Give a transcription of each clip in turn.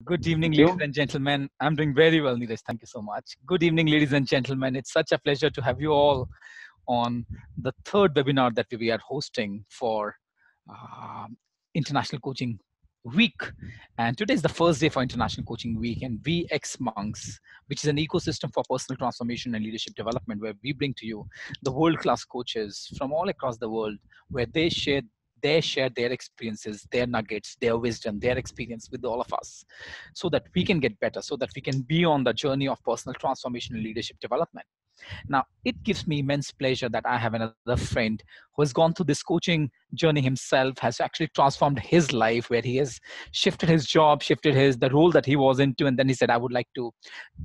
Good evening, Thank ladies you. and gentlemen. I'm doing very well, Neeraj. Thank you so much. Good evening, ladies and gentlemen. It's such a pleasure to have you all on the third webinar that we are hosting for um International Coaching Week. And today is the first day for International Coaching Week, and we ex Monks, which is an ecosystem for personal transformation and leadership development, where we bring to you the world-class coaches from all across the world, where they share their experiences, their nuggets, their wisdom, their experience with all of us, so that we can get better, so that we can be on the journey of personal transformation and leadership development. Now, it gives me immense pleasure that I have another friend who has gone through this coaching journey himself, has actually transformed his life, where he has shifted his job, shifted the role that he was into, and then he said, I would like to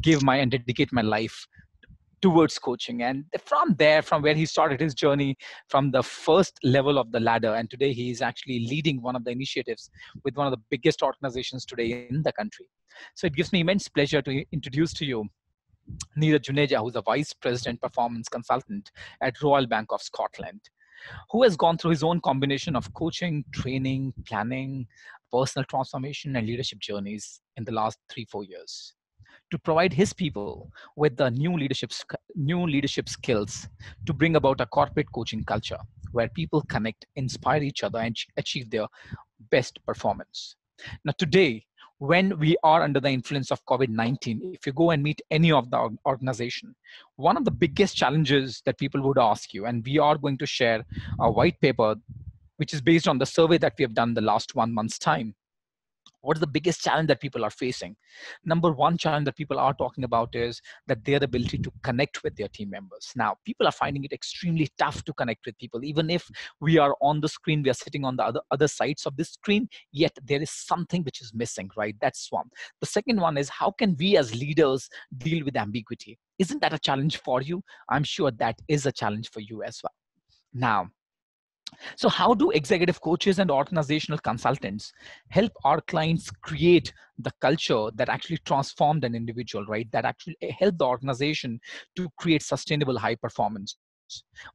give my and dedicate my life towards coaching. And from there, from where he started his journey, from the first level of the ladder, and today he is actually leading one of the initiatives with one of the biggest organizations today in the country. So it gives me immense pleasure to introduce to you Neeraj Juneja, who's a Vice President Performance Consultant at Royal Bank of Scotland, who has gone through his own combination of coaching, training, planning, personal transformation, and leadership journeys in the last 3-4 years to provide his people with the new leadership skills to bring about a corporate coaching culture where people connect, inspire each other, and achieve their best performance. Now, today, when we are under the influence of COVID-19, if you go and meet any of the organization, one of the biggest challenges that people would ask you, and we are going to share a white paper which is based on the survey that we have done the last 1 month's time. What is the biggest challenge that people are facing? Number one challenge that people are talking about is that their ability to connect with their team members. Now, people are finding it extremely tough to connect with people. Even if we are on the screen, we are sitting on the other sides of this screen, yet there is something which is missing, right? That's one. The second one is, how can we as leaders deal with ambiguity? Isn't that a challenge for you? I'm sure that is a challenge for you as well. Now, so, how do executive coaches and organizational consultants help our clients create the culture that actually transformed an individual, right? That actually help the organization to create sustainable high performance.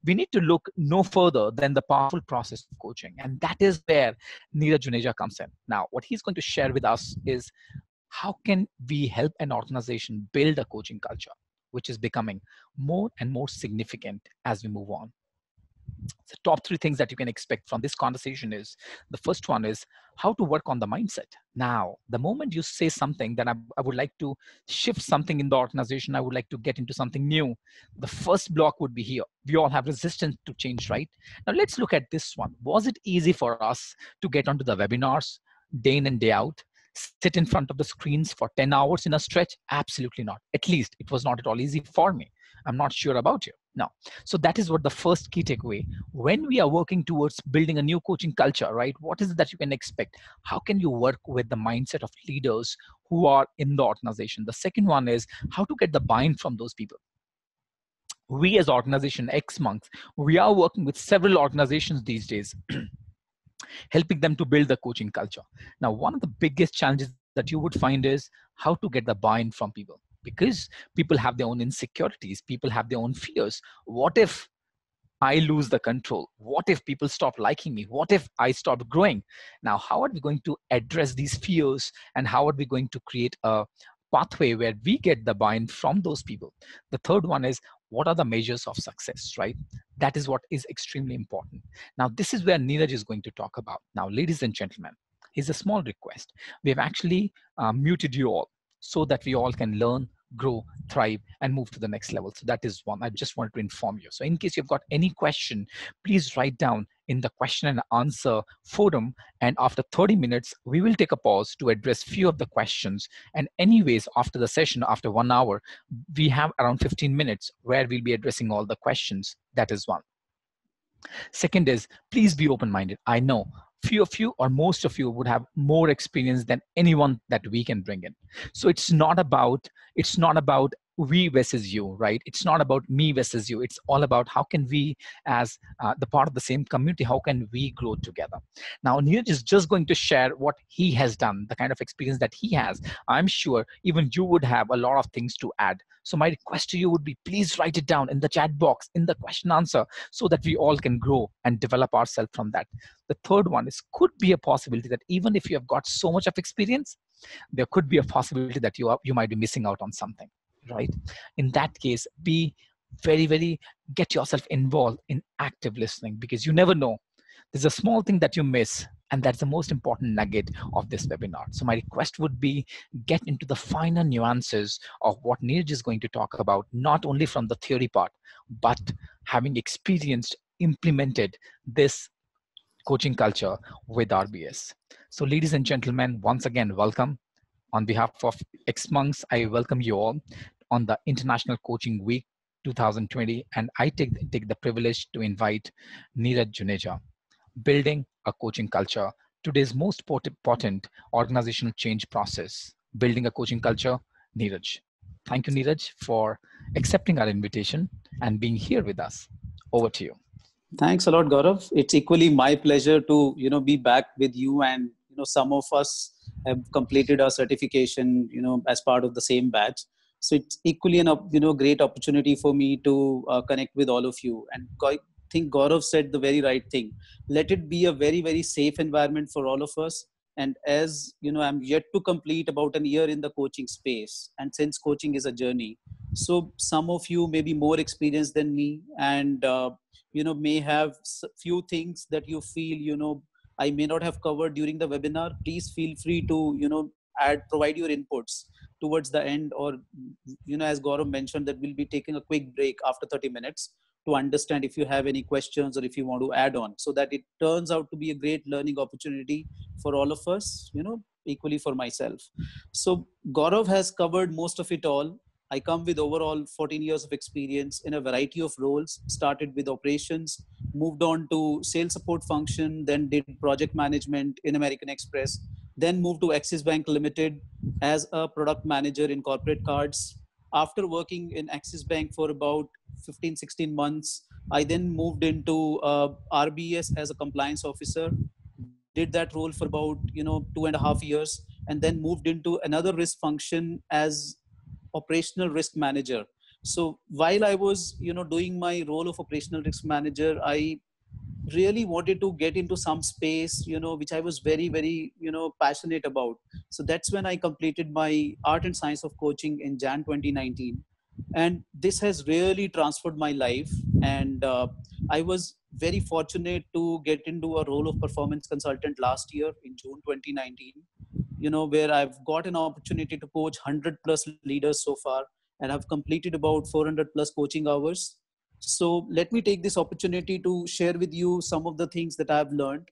We need to look no further than the powerful process of coaching. And that is where Neeraj Juneja comes in. Now, what he's going to share with us is how can we help an organization build a coaching culture, which is becoming more and more significant as we move on. The top three things that you can expect from this conversation is, the first one is how to work on the mindset. Now, the moment you say something that I would like to shift something in the organization, I would like to get into something new, the first block would be here. We all have resistance to change, right? Now, let's look at this one. Was it easy for us to get onto the webinars day in and day out? Sit in front of the screens for 10 hours in a stretch? Absolutely not. At least it was not at all easy for me. I'm not sure about you. No. So that is what the first key takeaway. When we are working towards building a new coaching culture, right? What is it that you can expect? How can you work with the mindset of leaders who are in the organization? The second one is how to get the buy-in from those people. We as organization X Monks, we are working with several organizations these days, helping them to build the coaching culture. Now, one of the biggest challenges that you would find is how to get the buy-in from people, because people have their own insecurities, people have their own fears. What if I lose the control? What if people stop liking me? What if I stop growing? Now, how are we going to address these fears, and how are we going to create a pathway where we get the buy-in from those people? The third one is, what are the measures of success, right? That is what is extremely important. Now, this is where Neeraj is going to talk about. Now, ladies and gentlemen, here's a small request. We have actually muted you all so that we all can learn, grow, thrive, and move to the next level. So that is one. I just wanted to inform you. So in case you've got any question, please write down in the question and answer forum. And after 30 minutes, we will take a pause to address few of the questions. And anyways, after the session, after 1 hour, we have around 15 minutes where we'll be addressing all the questions. That is one. Second is, please be open-minded. I know few of you or most of you would have more experience than anyone that we can bring in. So it's not about we versus you, right? It's not about me versus you. It's all about how can we, as the part of the same community, how can we grow together? Now, Neeraj is just going to share what he has done, the kind of experience that he has. I'm sure even you would have a lot of things to add. So my request to you would be, please write it down in the chat box, in the question answer, so that we all can grow and develop ourselves from that. The third one is, could be a possibility that even if you have got so much of experience, there could be a possibility that you might be missing out on something, right? In that case, be very get yourself involved in active listening, because you never know, there's a small thing that you miss, and that's the most important nugget of this webinar. So my request would be, get into the finer nuances of what Neeraj is going to talk about, not only from the theory part, but having experienced, implemented this coaching culture with RBS. So ladies and gentlemen, once again, welcome. On behalf of X-Monks, I welcome you all on the International Coaching Week 2020, and I take the privilege to invite Neeraj Juneja, building a coaching culture, today's most important organizational change process, building a coaching culture. Neeraj. Thank you, Neeraj, for accepting our invitation and being here with us. Over to you. Thanks a lot, Gaurav. It's equally my pleasure to be back with you, and some of us have completed our certification as part of the same batch. So it's equally an great opportunity for me to connect with all of you. And I think Gaurav said the very right thing. Let it be a very safe environment for all of us. And as I'm yet to complete about a year in the coaching space, and since coaching is a journey, so some of you may be more experienced than me, and may have few things that you feel I may not have covered during the webinar. Please feel free to provide your inputs towards the end, or as Gaurav mentioned, that we'll be taking a quick break after 30 minutes to understand if you have any questions or if you want to add on, so that it turns out to be a great learning opportunity for all of us, equally for myself. So Gaurav has covered most of it all. I come with overall 14 years of experience in a variety of roles. Started with operations, moved on to sales support function, then did project management in American Express, then moved to Axis Bank Limited as a product manager in corporate cards. After working in Axis Bank for about 15-16 months, I then moved into RBS as a compliance officer. Did that role for about 2.5 years, and then moved into another risk function as operational risk manager. So while I was doing my role of operational risk manager, I really wanted to get into some space which I was very passionate about. So that's when I completed my art and science of coaching in Jan 2019, and this has really transformed my life. And I was very fortunate to get into a role of performance consultant last year in June 2019, where I've got an opportunity to coach 100 plus leaders so far, and I've completed about 400 plus coaching hours. So let me take this opportunity to share with you some of the things that I've learned,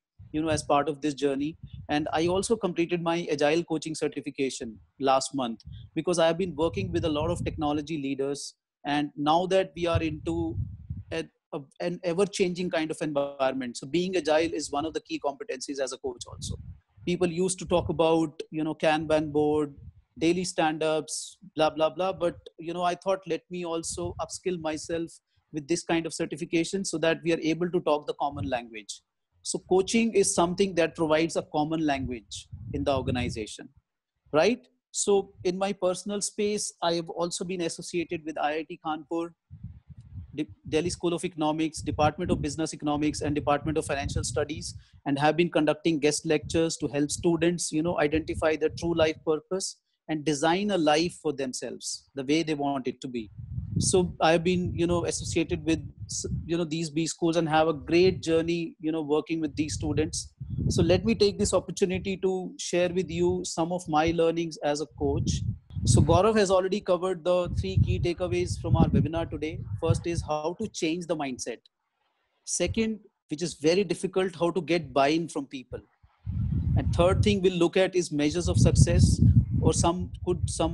as part of this journey. And I also completed my agile coaching certification last month, because I have been working with a lot of technology leaders. And now that we are into an ever-changing kind of environment, so being agile is one of the key competencies as a coach also. People used to talk about Kanban board, daily stand-ups, blah blah blah, but I thought, let me also upskill myself with this kind of certification, so that we are able to talk the common language. So coaching is something that provides a common language in the organization, right? So in my personal space, I have also been associated with IIT Kanpur, Delhi School of Economics, Department of Business Economics, and Department of Financial Studies, and have been conducting guest lectures to help students, identify their true life purpose and design a life for themselves the way they want it to be. So I've been, associated with, these B schools, and have a great journey, working with these students. So let me take this opportunity to share with you some of my learnings as a coach. So Gaurav has already covered the three key takeaways from our webinar today. First is how to change the mindset. Second, which is very difficult, how to get buy-in from people. And third thing we'll look at is measures of success, or some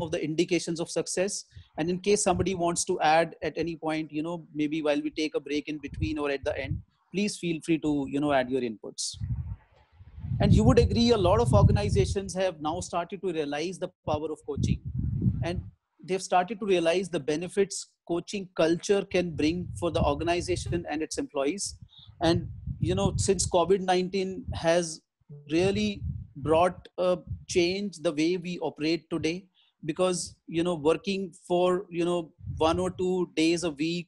of the indications of success. And in case somebody wants to add at any point, maybe while we take a break in between or at the end, please feel free to, add your inputs. And you would agree, a lot of organizations have now started to realize the power of coaching. And they've started to realize the benefits coaching culture can bring for the organization and its employees. And since COVID-19 has really brought a change the way we operate today, because working for 1 or 2 days a week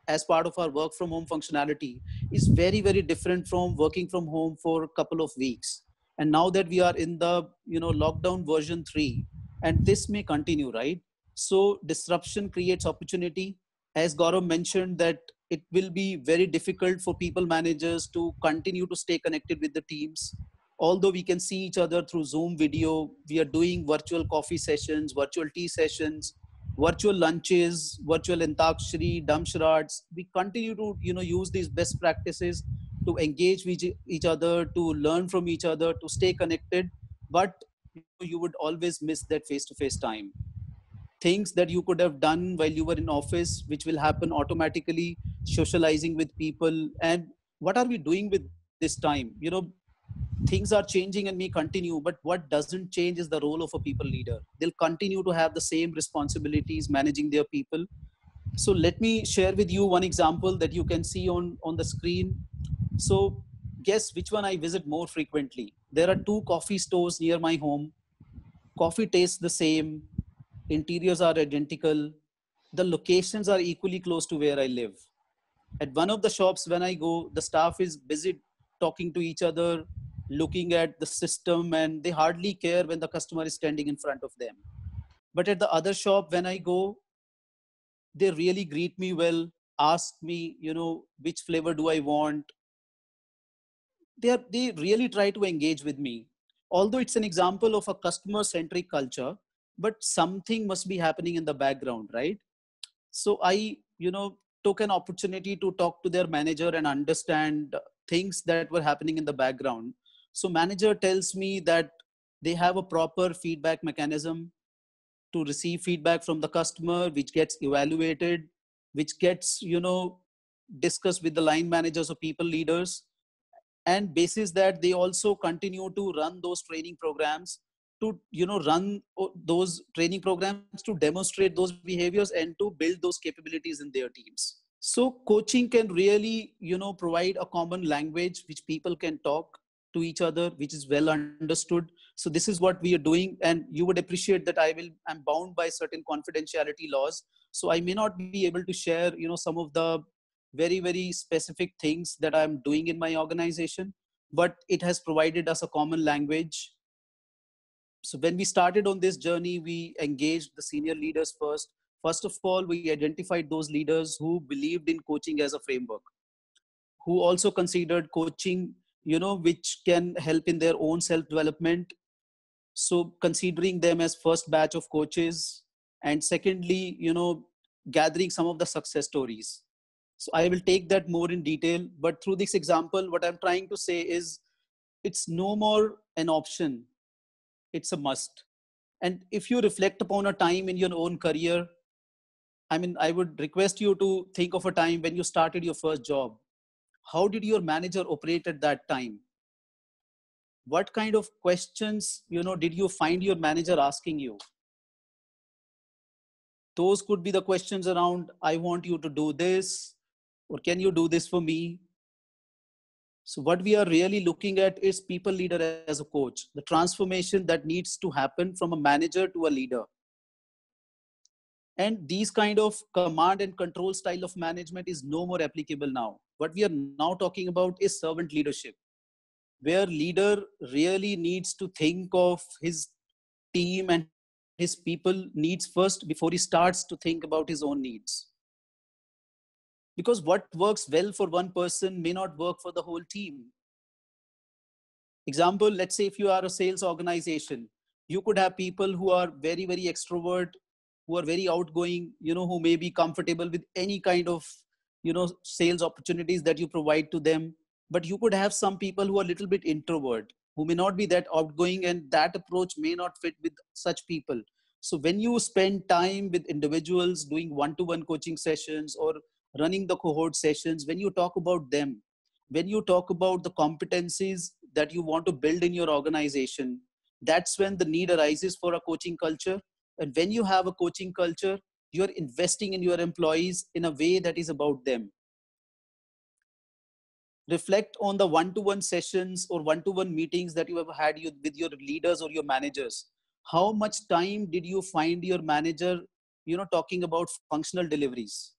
as part of our work from home functionality is very, very different from working from home for a couple of weeks. And now that we are in the, lockdown version 3, and this may continue, right? So disruption creates opportunity. As Gaurav mentioned, that it will be very difficult for people managers to continue to stay connected with the teams. Although we can see each other through Zoom video, we are doing virtual coffee sessions, virtual tea sessions, virtual lunches, virtual antakshari, damsharads. We continue to, use these best practices to engage with each other, to learn from each other, to stay connected. But you would always miss that face-to-face time. Things that you could have done while you were in office, which will happen automatically, socializing with people. And what are we doing with this time? Things are changing and may continue, but what doesn't change is the role of a people leader. They'll continue to have the same responsibilities managing their people. So let me share with you one example that you can see on the screen. So guess which one I visit more frequently. There are two coffee stores near my home. Coffee tastes the same, interiors are identical, the locations are equally close to where I live. At one of the shops, when I go, the staff is busy talking to each other, looking at the system, and they hardly care when the customer is standing in front of them. But at the other shop, when I go, they really greet me well, ask me, which flavor do I want. They really try to engage with me. Although it's an example of a customer centric culture, but something must be happening in the background, right? So I took an opportunity to talk to their manager and understand things that were happening in the background. So manager tells me that they have a proper feedback mechanism to receive feedback from the customer, which gets evaluated, which gets discussed with the line managers or people leaders. And basis that, they also continue to run those training programs, to those training programs to demonstrate those behaviors and to build those capabilities in their teams. So coaching can really provide a common language which people can talk to each other, which is well understood. So this is what we are doing, and you would appreciate that I'm bound by certain confidentiality laws, so I may not be able to share some of the very, very specific things that I'm doing in my organization, but it has provided us a common language. So when we started on this journey, we engaged the senior leaders first. First of all, we identified those leaders who believed in coaching as a framework, who also considered coaching, which can help in their own self development. So considering them as first batch of coaches, and secondly, gathering some of the success stories. So I will take that more in detail, but through this example, what I'm trying to say is it's no more an option, it's a must. And if you reflect upon a time in your own career, I mean, I would request you to think of a time when you started your first job. How did your manager operate at that time? What kind of questions, did you find your manager asking you? Those could be the questions around, I want you to do this, or can you do this for me? So what we are really looking at is people leader as a coach, the transformation that needs to happen from a manager to a leader. And these kind of command and control style of management is no more applicable now. What we are now talking about is servant leadership, where leader really needs to think of his team and his people needs first before he starts to think about his own needs. Because what works well for one person may not work for the whole team. Example, let's say if you are a sales organization, you could have people who are very, very extrovert, who are very outgoing, who may be comfortable with any kind of, sales opportunities that you provide to them. But you could have some people who are a little bit introvert, who may not be that outgoing, and that approach may not fit with such people. So when you spend time with individuals doing one-to-one coaching sessions or running the cohort sessions, when you talk about them, when you talk about the competencies that you want to build in your organization, that's when the need arises for a coaching culture. And when you have a coaching culture, you're investing in your employees in a way that is about them. Reflect on the one-to-one sessions or one-to-one meetings that you have had with your leaders or your managers. How much time did you find your manager talking about functional deliveries.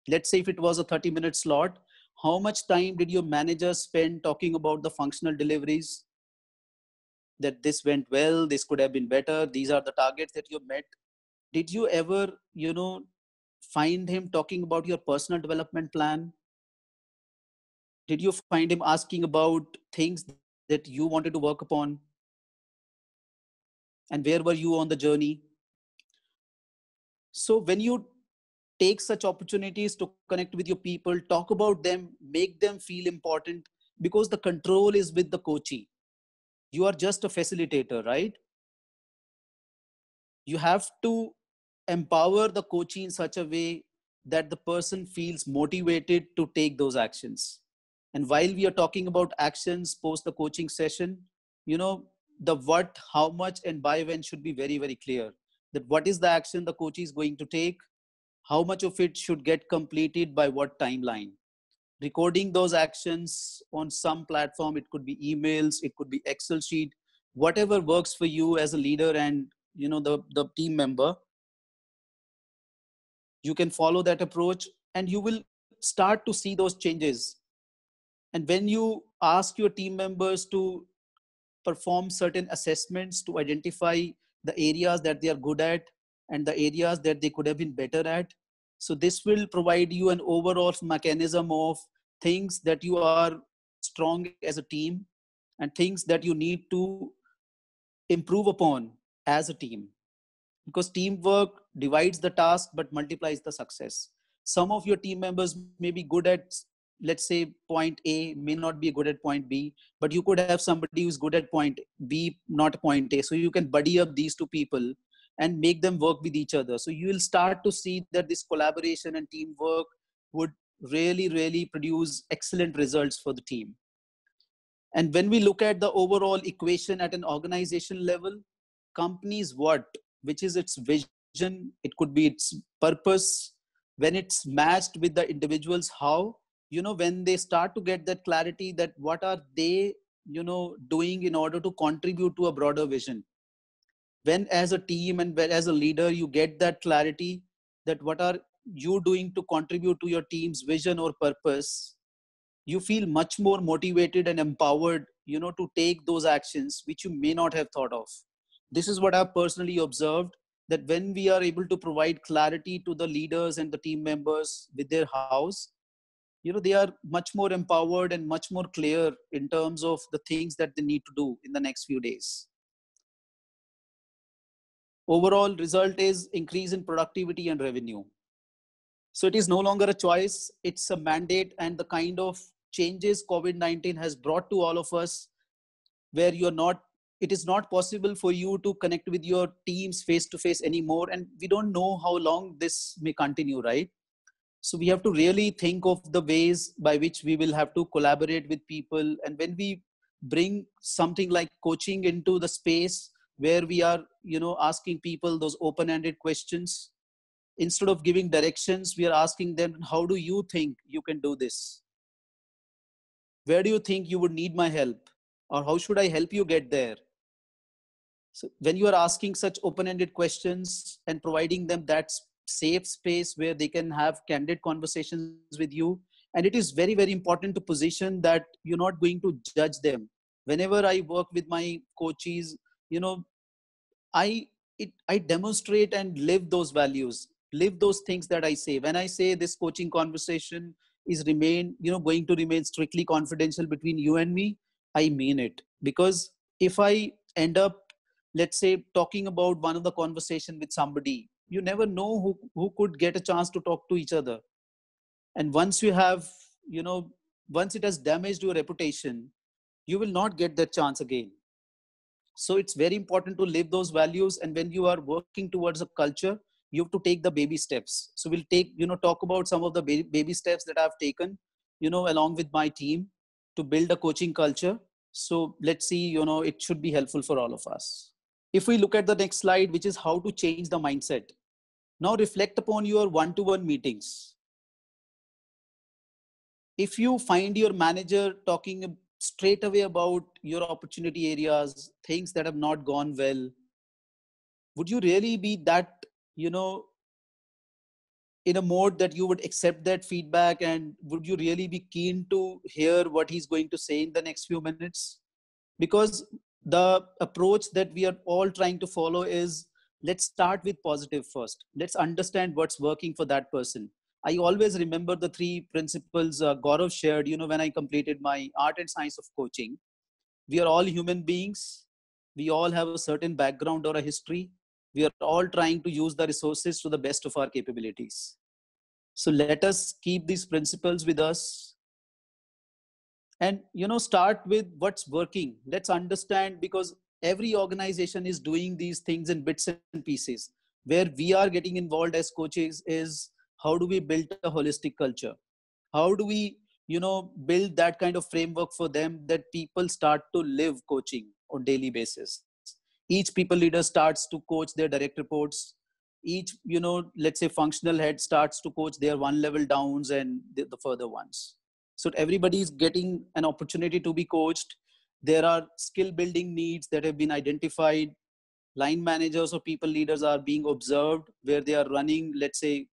Let's say if it was a 30-minute slot, how much time did your manager spend talking about the functional deliveries, that this went well, this could have been better, these are the targets that you met? Did you ever, find him talking about your personal development plan? Did you find him asking about things that you wanted to work upon, and where were you on the journey? So when you take such opportunities to connect with your people, talk about them, make them feel important, because the control is with the coachee. You are just a facilitator, right? You have to empower the coachee in such a way that the person feels motivated to take those actions. And while we are talking about actions post the coaching session, you know, the what, how much, and by when should be very, very clear. That what is the action the coach is going to take, how much of it should get completed by what timeline. Recording those actions on some platform, it could be emails, it could be Excel sheet, whatever works for you as a leader and the team member. You can follow that approach, and you will start to see those changes. And when you ask your team members to perform certain assessments to identify the areas that they are good at and the areas that they could have been better at, so this will provide you an overall mechanism of things that you are strong as a team and things that you need to improve upon as a team, because teamwork divides the task but multiplies the success. Some of your team members may be good at, let's say, point A, may not be good at point B, but you could have somebody who's good at point B, not point A. So you can buddy up these two people and make them work with each other. So you will start to see that this collaboration and teamwork would really, really produce excellent results for the team. And when we look at the overall equation at an organization level, companies what, which is its vision, it could be its purpose, when it's matched with the individuals, how, when they start to get that clarity, that what are they, doing in order to contribute to a broader vision. When as a team and when as a leader, you get that clarity, that what are you doing to contribute to your team's vision or purpose, you feel much more motivated and empowered, to take those actions which you may not have thought of. This is what I've personally observed, that when we are able to provide clarity to the leaders and the team members with their house, they are much more empowered and much more clear in terms of the things that they need to do in the next few days. Overall result is increase in productivity and revenue. So it is no longer a choice, it's a mandate. And the kind of changes COVID-19 has brought to all of us, where it is not possible for you to connect with your teams face to face anymore. And we don't know how long this may continue, right? So we have to really think of the ways by which we will have to collaborate with people. And when we bring something like coaching into the space where we are, asking people those open-ended questions, instead of giving directions, we are asking them, how do you think you can do this? Where do you think you would need my help? Or how should I help you get there? So when you are asking such open-ended questions and providing them that safe space where they can have candid conversations with you, and it is very, very important to position that you're not going to judge them. Whenever I work with my coaches, I I demonstrate and live those values, live those things that I say. When I say this coaching conversation is going to remain strictly confidential between you and me, I mean it. Because if I end up, let's say, talking about one of the conversation with somebody, you never know who could get a chance to talk to each other. And once you have, once it has damaged your reputation, you will not get that chance again. So it's very important to live those values. And when you are working towards a culture, you have to take the baby steps. So we'll talk about some of the baby steps that I've taken, along with my team to build a coaching culture. So let's see, it should be helpful for all of us. If we look at the next slide, which is how to change the mindset. Now reflect upon your one-to-one meetings. If you find your manager talking straight away about your opportunity areas, things that have not gone well, would you really be that, in a mode that you would accept that feedback, and would you really be keen to hear what he's going to say in the next few minutes? Because the approach that we are all trying to follow is, let's start with positive first. Let's understand what's working for that person. I always remember the three principles Gaurav shared, when I completed my art and science of coaching. We are all human beings. We all have a certain background or a history. We are all trying to use the resources to the best of our capabilities. So let us keep these principles with us, and start with what's working. Let's understand, because every organization is doing these things in bits and pieces. Where we are getting involved as coaches is, how do we build a holistic culture? How do we build that kind of framework for them, that people start to live coaching on daily basis? Each people leader starts to coach their direct reports. Each let's say functional head starts to coach their one level downs and the further ones. So everybody is getting an opportunity to be coached. There are skill building needs that have been identified. Line managers or people leaders are being observed, where they are running, let's say,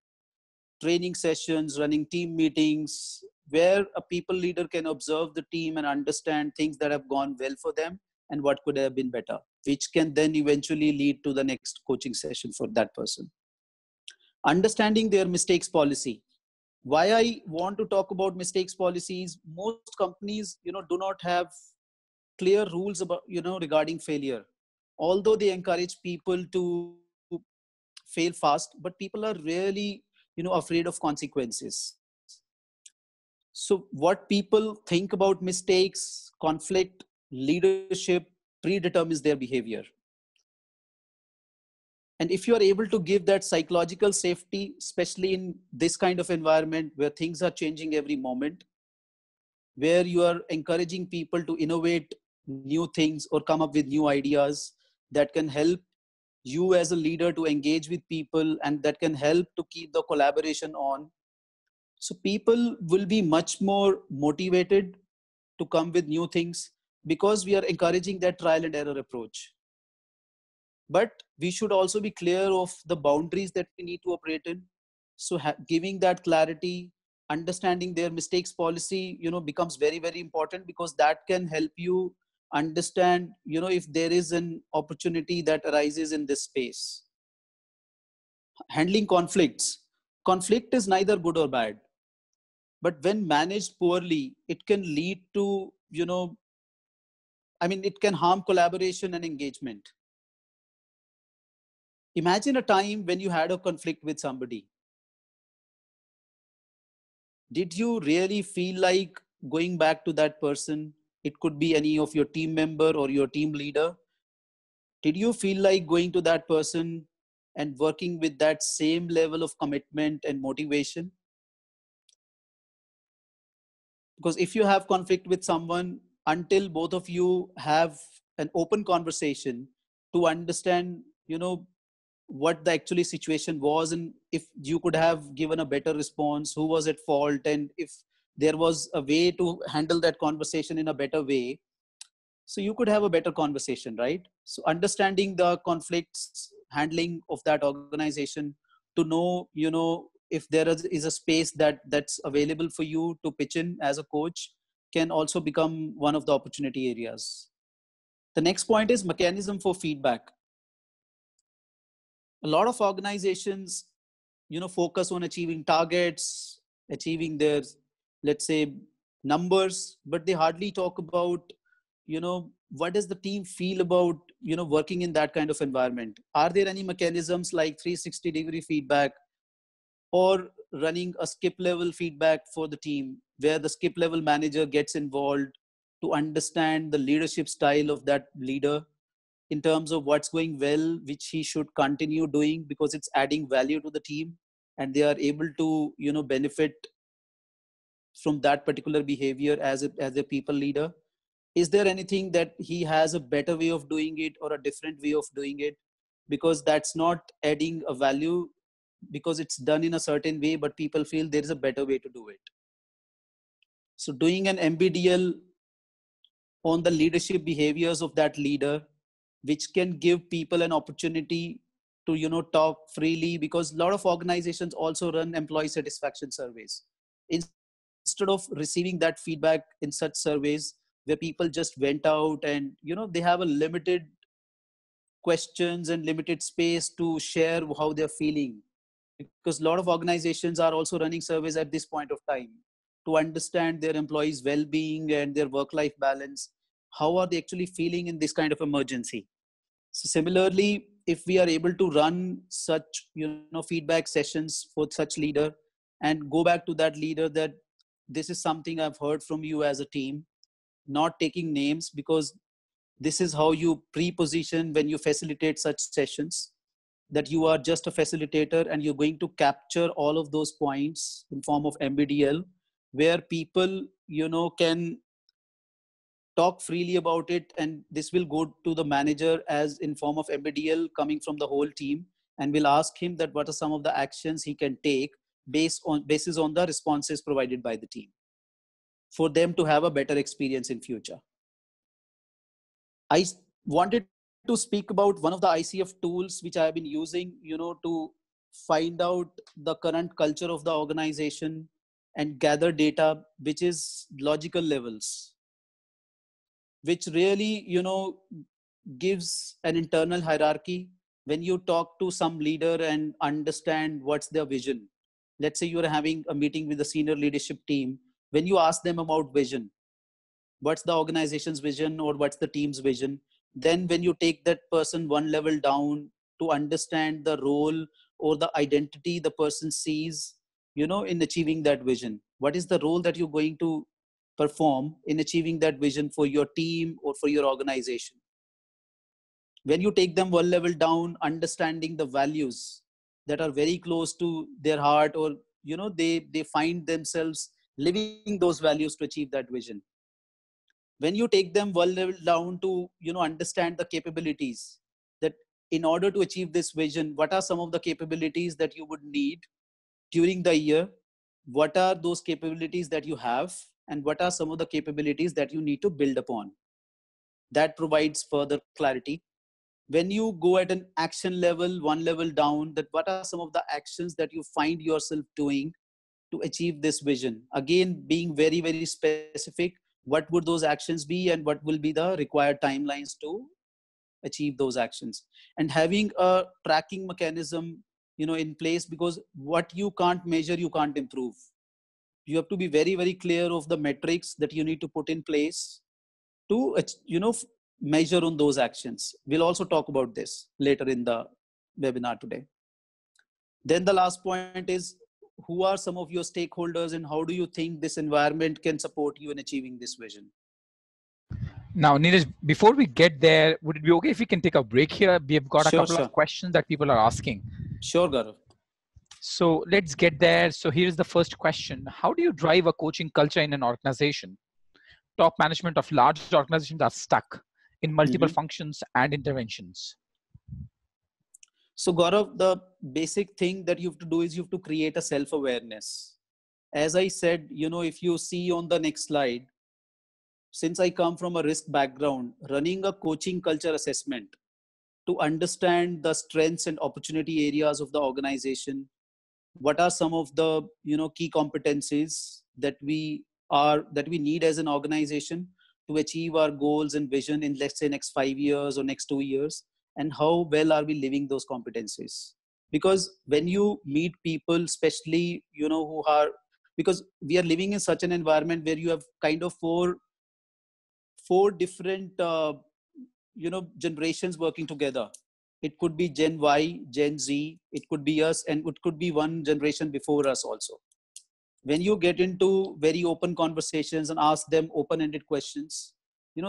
training sessions, running team meetings, where a people leader can observe the team and understand things that have gone well for them and what could have been better, which can then eventually lead to the next coaching session for that person. Understanding their mistakes policy. Why I want to talk about mistakes policies: most companies do not have clear rules about regarding failure. Although they encourage people to fail fast, but people are really afraid of consequences. So what people think about mistakes, conflict, leadership predetermines their behavior. And if you are able to give that psychological safety, especially in this kind of environment where things are changing every moment, where you are encouraging people to innovate new things or come up with new ideas that can help you as a leader to engage with people, and that can help to keep the collaboration on. So people will be much more motivated to come with new things, because we are encouraging that trial and error approach. But we should also be clear of the boundaries that we need to operate in. So giving that clarity, understanding their mistakes policy becomes very, very important, because that can help you understand if there is an opportunity that arises in this space. Handling conflicts. Conflict is neither good or bad, but when managed poorly, it can lead to it can harm collaboration and engagement. Imagine a time when you had a conflict with somebody. Did you really feel like going back to that person? It could be any of your team member or your team leader. Did you feel like going to that person and working with that same level of commitment and motivation? Because if you have conflict with someone, until both of you have an open conversation to understand what the actually situation was, and if you could have given a better response, who was at fault, and if there was a way to handle that conversation in a better way, so you could have a better conversation, right? So understanding the conflicts handling of that organization, to know if there is a space that's available for you to pitch in as a coach, can also become one of the opportunity areas. The next point is mechanism for feedback. A lot of organizations focus on achieving targets, achieving their, let's say, numbers, but they hardly talk about what does the team feel about working in that kind of environment. Are there any mechanisms like 360-degree feedback, or running a skip level feedback for the team, where the skip level manager gets involved to understand the leadership style of that leader, in terms of what's going well, which he should continue doing because it's adding value to the team, and they are able to benefit from that particular behavior as a people leader. Is there anything that he has a better way of doing it or a different way of doing it, because that's not adding a value, because it's done in a certain way, but people feel there is a better way to do it. So doing an MBDL on the leadership behaviors of that leader, which can give people an opportunity to talk freely, because a lot of organizations also run employee satisfaction surveys. Instead of receiving that feedback in such surveys where people just went out and they have a limited questions and limited space to share how they're feeling, because a lot of organizations are also running surveys at this point of time to understand their employees well-being and their work-life balance. How are they actually feeling in this kind of emergency? So similarly, if we are able to run such feedback sessions for such leader, and go back to that leader that this is something I've heard from you as a team, not taking names, because this is how you pre-position when you facilitate such sessions, that you are just a facilitator and you're going to capture all of those points in form of mbdl, where people can talk freely about it, and this will go to the manager as in form of mbdl coming from the whole team, and we'll ask him that what are some of the actions he can take basis on the responses provided by the team, for them to have a better experience in future. I wanted to speak about one of the ICF tools which I have been using, to find out the current culture of the organization and gather data, which is logical levels, which really, gives an internal hierarchy. When you talk to some leader and understand what's their vision, let's say you're having a meeting with the senior leadership team, when you ask them about vision, what's the organization's vision or what's the team's vision, then when you take that person one level down to understand the role or the identity the person sees in achieving that vision, what is the role that you're going to perform in achieving that vision for your team or for your organization. When you take them one level down, understanding the values that are very close to their heart, or they find themselves living those values to achieve that vision. When you take them one level down to understand the capabilities, that in order to achieve this vision, what are some of the capabilities that you would need during the year, what are those capabilities that you have, and what are some of the capabilities that you need to build upon, that provides further clarity. When you go at an action level one level down, that what are some of the actions that you find yourself doing to achieve this vision, again being very very specific, what would those actions be and what will be the required timelines to achieve those actions, and having a tracking mechanism in place, because what you can't measure you can't improve. You have to be very very clear of the metrics that you need to put in place to measure on those actions. We'll also talk about this later in the webinar today. Then the last point is, who are some of your stakeholders and how do you think this environment can support you in achieving this vision? Now, Neeraj, before we get there, would it be okay if we can take a break here? We have got a couple Sure. of questions that people are asking. Sure, Gaurav. So let's get there. So here's the first question. How do you drive a coaching culture in an organization? Top management of large organizations are stuck in multiple Mhm. functions and interventions. So, Gaurav, the basic thing that you have to do is you have to create a self-awareness. As I said, if you see on the next slide, since I come from a risk background, running a coaching culture assessment to understand the strengths and opportunity areas of the organization, what are some of the key competencies that we need as an organization to achieve our goals and vision in, let's say, next 5 years or next 2 years, and how well are we living those competencies. Because when you meet people, especially who are, because we are living in such an environment where you have kind of four different generations working together. It could be Gen Y, Gen Z, it could be us, and it could be one generation before us also. When you get into very open conversations and ask them open-ended questions,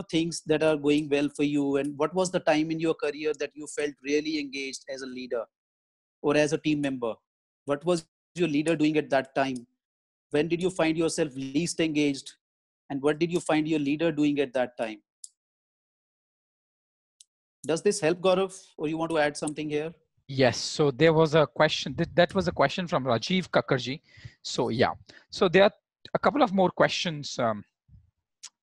things that are going well for you, and what was the time in your career that you felt really engaged as a leader or as a team member? What was your leader doing at that time? When did you find yourself least engaged? And what did you find your leader doing at that time? Does this help, Gaurav, or you want to add something here? Yes, so there was a question, that was a question from Rajiv Kakarji. So yeah, so there are a couple of more questions.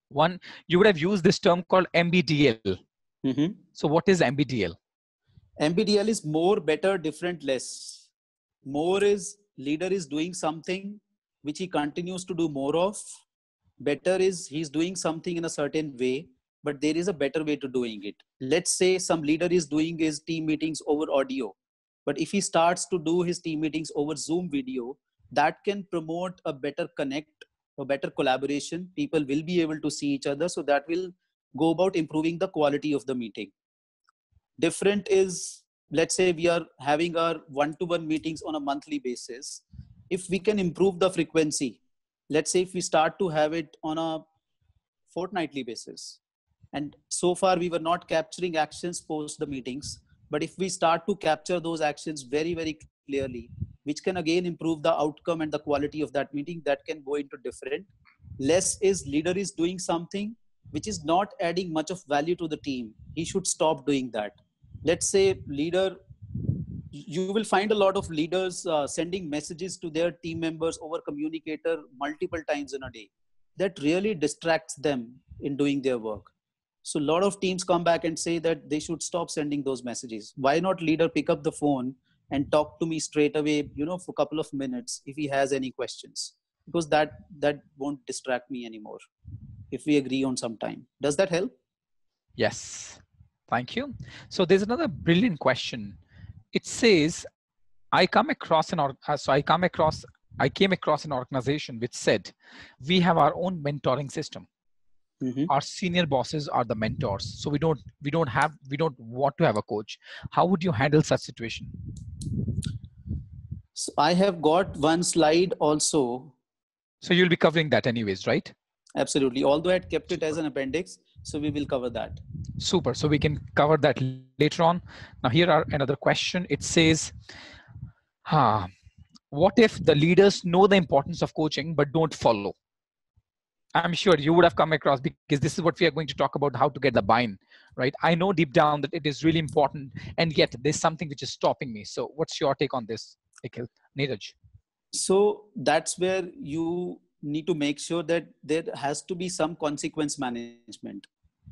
One, you would have used this term called MBDL. Mm-hmm. So what is MBDL? MBDL is more, better, different, less. More is leader is doing something which he continues to do more of. Better is he's doing something in a certain way, but there is a better way to doing it. Let's say some leader is doing his team meetings over audio, but if he starts to do his team meetings over Zoom video, that can promote a better connect, a better collaboration. People will be able to see each other, so that will go about improving the quality of the meeting. Different is, let's say we are having our one-to-one meetings on a monthly basis. If we can improve the frequency, let's say if we start to have it on a fortnightly basis, and so far we were not capturing actions post the meetings, but if we start to capture those actions very, very clearly, which can again improve the outcome and the quality of that meeting, that can go into different. Less is leader is doing something which is not adding much of value to the team. He should stop doing that. Let's say leader, you will find a lot of leaders sending messages to their team members over communicator multiple times in a day. That really distracts them in doing their work. So a lot of teams come back and say that they should stop sending those messages. Why not leader pick up the phone and talk to me straight away, for a couple of minutes if he has any questions, because that won't distract me anymore if we agree on some time. Does that help? Yes. Thank you. So there's another brilliant question. It says, I come across an I came across an organization which said we have our own mentoring system. Mm-hmm. Our senior bosses are the mentors, so we don't want to have a coach. How would you handle such situation? So I have got one slide also. So you'll be covering that anyways, right? Absolutely. Although I had kept it Super. as an appendix, so we will cover that. Super. So we can cover that later on. Now here are another question. It says, what if the leaders know the importance of coaching but don't follow? I'm sure you would have come across, because this is what we are going to talk about, how to get the buy-in, right? I know deep down that it is really important, and yet there's something which is stopping me. So what's your take on this, Nikhil? Neeraj? So that's where you need to make sure that there has to be some consequence management.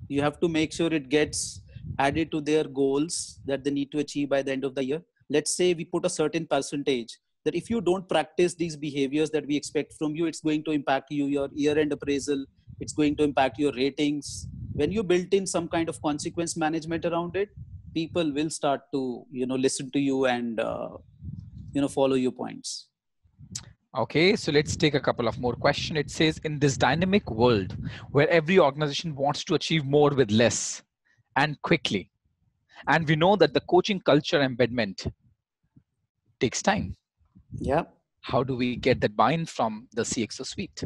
You have to make sure it gets added to their goals that they need to achieve by the end of the year. Let's say we put a certain percentage that if you don't practice these behaviors that we expect from you, it's going to impact you, your year-end appraisal, it's going to impact your ratings. When you built in some kind of consequence management around it, people will start to, listen to you and, follow your points. Okay, so let's take a couple of more questions. It says, in this dynamic world where every organization wants to achieve more with less and quickly, and we know that the coaching culture embedment takes time, Yeah. how do we get that buy-in from the CXO suite?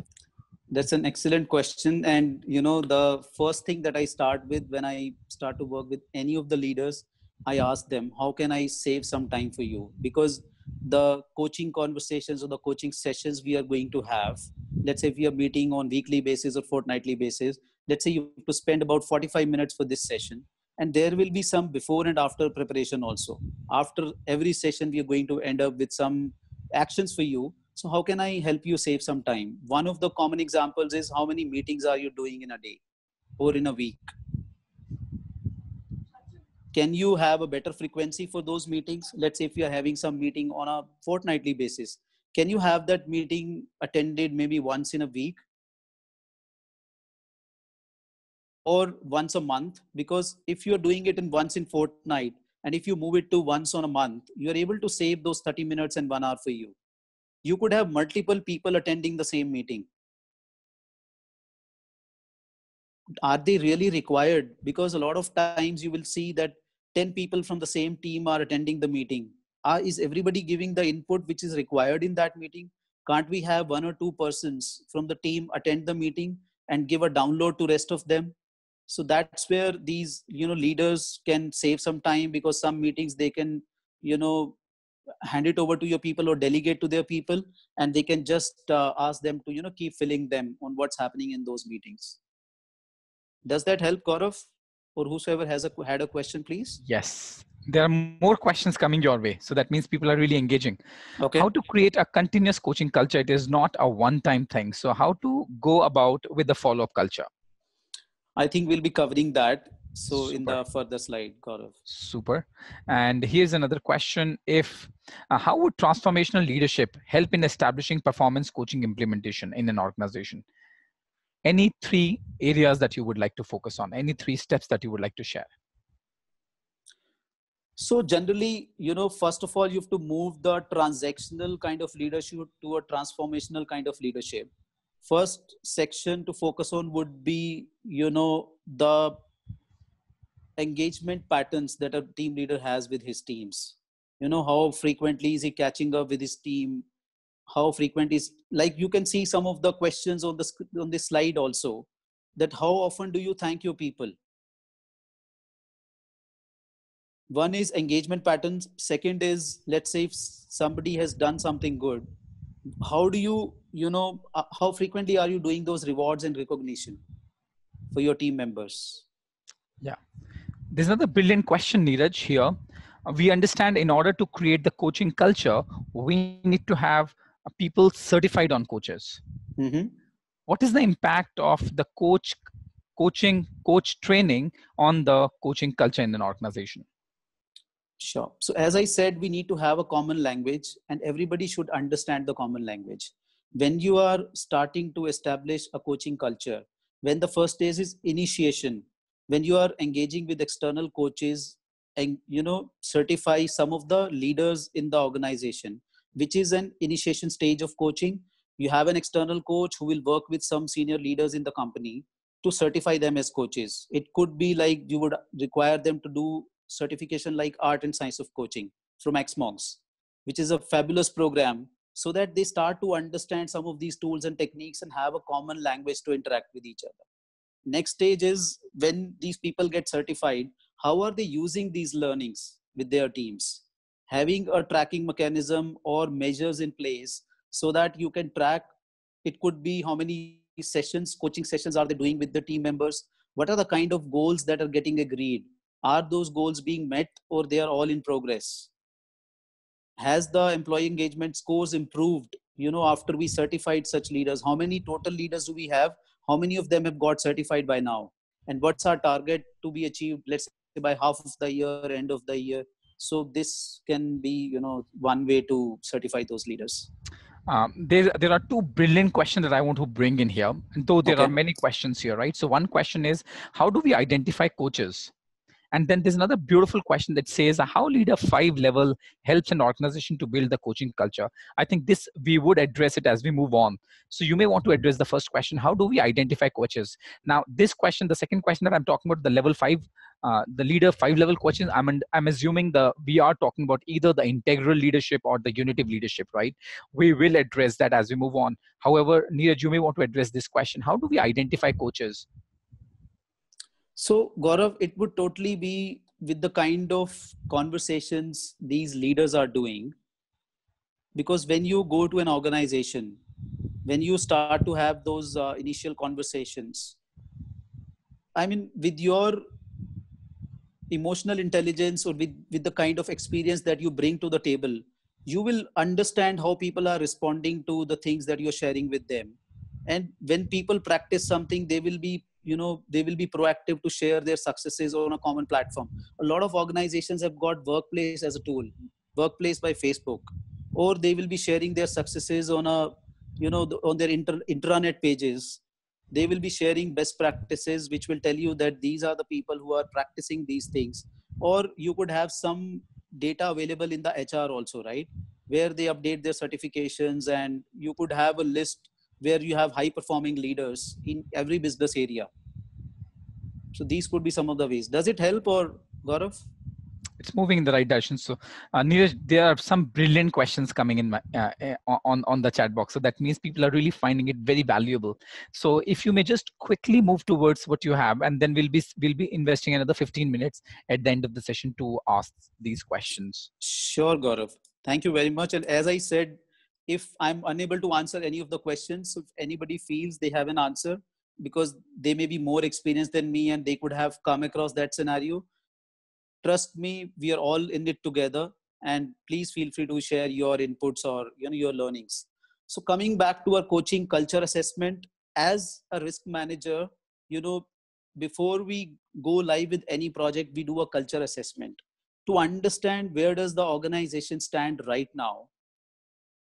That's an excellent question. And, the first thing that I start with when I start to work with any of the leaders, I ask them, how can I save some time for you? Because the coaching conversations or the coaching sessions we are going to have, let's say if we are meeting on weekly basis or fortnightly basis, let's say you have to spend about 45 minutes for this session. And there will be some before and after preparation also. After every session, we are going to end up with some actions for you. So how can I help you save some time? One of the common examples is, how many meetings are you doing in a day or in a week? Can you have a better frequency for those meetings? Let's say if you are having some meeting on a fortnightly basis, can you have that meeting attended maybe once in a week or once a month? Because if you're doing it in once in fortnight, and if you move it to once on a month, you're able to save those 30 minutes and 1 hour for you. You could have multiple people attending the same meeting. Are they really required? Because a lot of times you will see that 10 people from the same team are attending the meeting. Is everybody giving the input which is required in that meeting? Can't we have one or two persons from the team attend the meeting and give a download to rest of them? So that's where these leaders can save some time, because some meetings they can you know hand it over to your people or delegate to their people, and they can just ask them to keep filling them on what's happening in those meetings. Does that help, Gaurav? Or whosoever had a question, please? Yes, there are more questions coming your way. So that means people are really engaging. How Okay. to create a continuous coaching culture? It is not a one-time thing. So how to go about with the follow-up culture? I think we'll be covering that. So in Super. the further slide, Gaurav. Super. And here's another question. If How would transformational leadership help in establishing performance coaching implementation in an organization? Any three areas that you would like to focus on? Any three steps that you would like to share? So generally, first of all, you have to move the transactional kind of leadership to a transformational kind of leadership. First section to focus on would be, the engagement patterns that a team leader has with his teams. How frequently is he catching up with his team? How frequent is, like, you can see some of the questions on on this slide also, that how often do you thank your people? One is engagement patterns. Second is, let's say if somebody has done something good, how do you, how frequently are you doing those rewards and recognition for your team members? Yeah. There's another brilliant question, Neeraj, here. We understand in order to create the coaching culture, we need to have people certified on coaches. Mm-hmm. What is the impact of the coach training on the coaching culture in an organization? Sure. So, as I said, we need to have a common language and everybody should understand the common language. When you are starting to establish a coaching culture, when the first stage is initiation, when you are engaging with external coaches and, certify some of the leaders in the organization, which is an initiation stage of coaching. You have an external coach who will work with some senior leaders in the company to certify them as coaches. It could be like you would require them to do certification like art and science of coaching from xmogs, which is a fabulous program, so that they start to understand some of these tools and techniques and have a common language to interact with each other. Next stage is when these people get certified, how are they using these learnings with their teams? Having a tracking mechanism or measures in place so that you can track. It could be how many sessions, coaching sessions are they doing with the team members? What are the kind of goals that are getting agreed? Are those goals being met or they are all in progress? Has the employee engagement scores improved, after we certified such leaders? How many total leaders do we have? How many of them have got certified by now? And what's our target to be achieved, let's say by half of the year, end of the year? So this can be, one way to certify those leaders. There are two brilliant questions that I want to bring in here, though there are Okay. many questions here, right? So one question is, how do we identify coaches? And then there's another beautiful question that says, how leader 5 level helps an organization to build the coaching culture? I think this, we would address it as we move on. So you may want to address the first question, how do we identify coaches? Now, this question, the second question that I'm talking about, the level 5, the leader 5 level question, I'm assuming we are talking about either the integral leadership or the unitive leadership, right? We will address that as we move on. However, Neeraj, you may want to address this question. How do we identify coaches? So, Gaurav, it would totally be with the kind of conversations these leaders are doing. Because when you go to an organization, when you start to have those initial conversations, I mean, with your emotional intelligence or with the kind of experience that you bring to the table, you will understand how people are responding to the things that you're sharing with them. And when people practice something, they will be, they will be proactive to share their successes on a common platform. A lot of organizations have got workplace as a tool, workplace by Facebook, or they will be sharing their successes on a, on their intranet pages. They will be sharing best practices which will tell you that these are the people who are practicing these things. Or you could have some data available in the HR also, right, where they update their certifications, and you could have a list where you have high performing leaders in every business area. So these could be some of the ways. Does it help, or Gaurav? It's moving in the right direction. So, Neeraj, there are some brilliant questions coming in on the chat box. So that means people are really finding it very valuable. So, if you may just quickly move towards what you have, and then we'll be investing another 15 minutes at the end of the session to ask these questions. Sure, Gaurav. Thank you very much. And as I said, if I'm unable to answer any of the questions, if anybody feels they have an answer because they may be more experienced than me and they could have come across that scenario, trust me, we are all in it together. And please feel free to share your inputs or, your learnings. So coming back to our coaching culture assessment, as a risk manager, you know before we go live with any project, we do a culture assessment to understand where does the organization stand right now.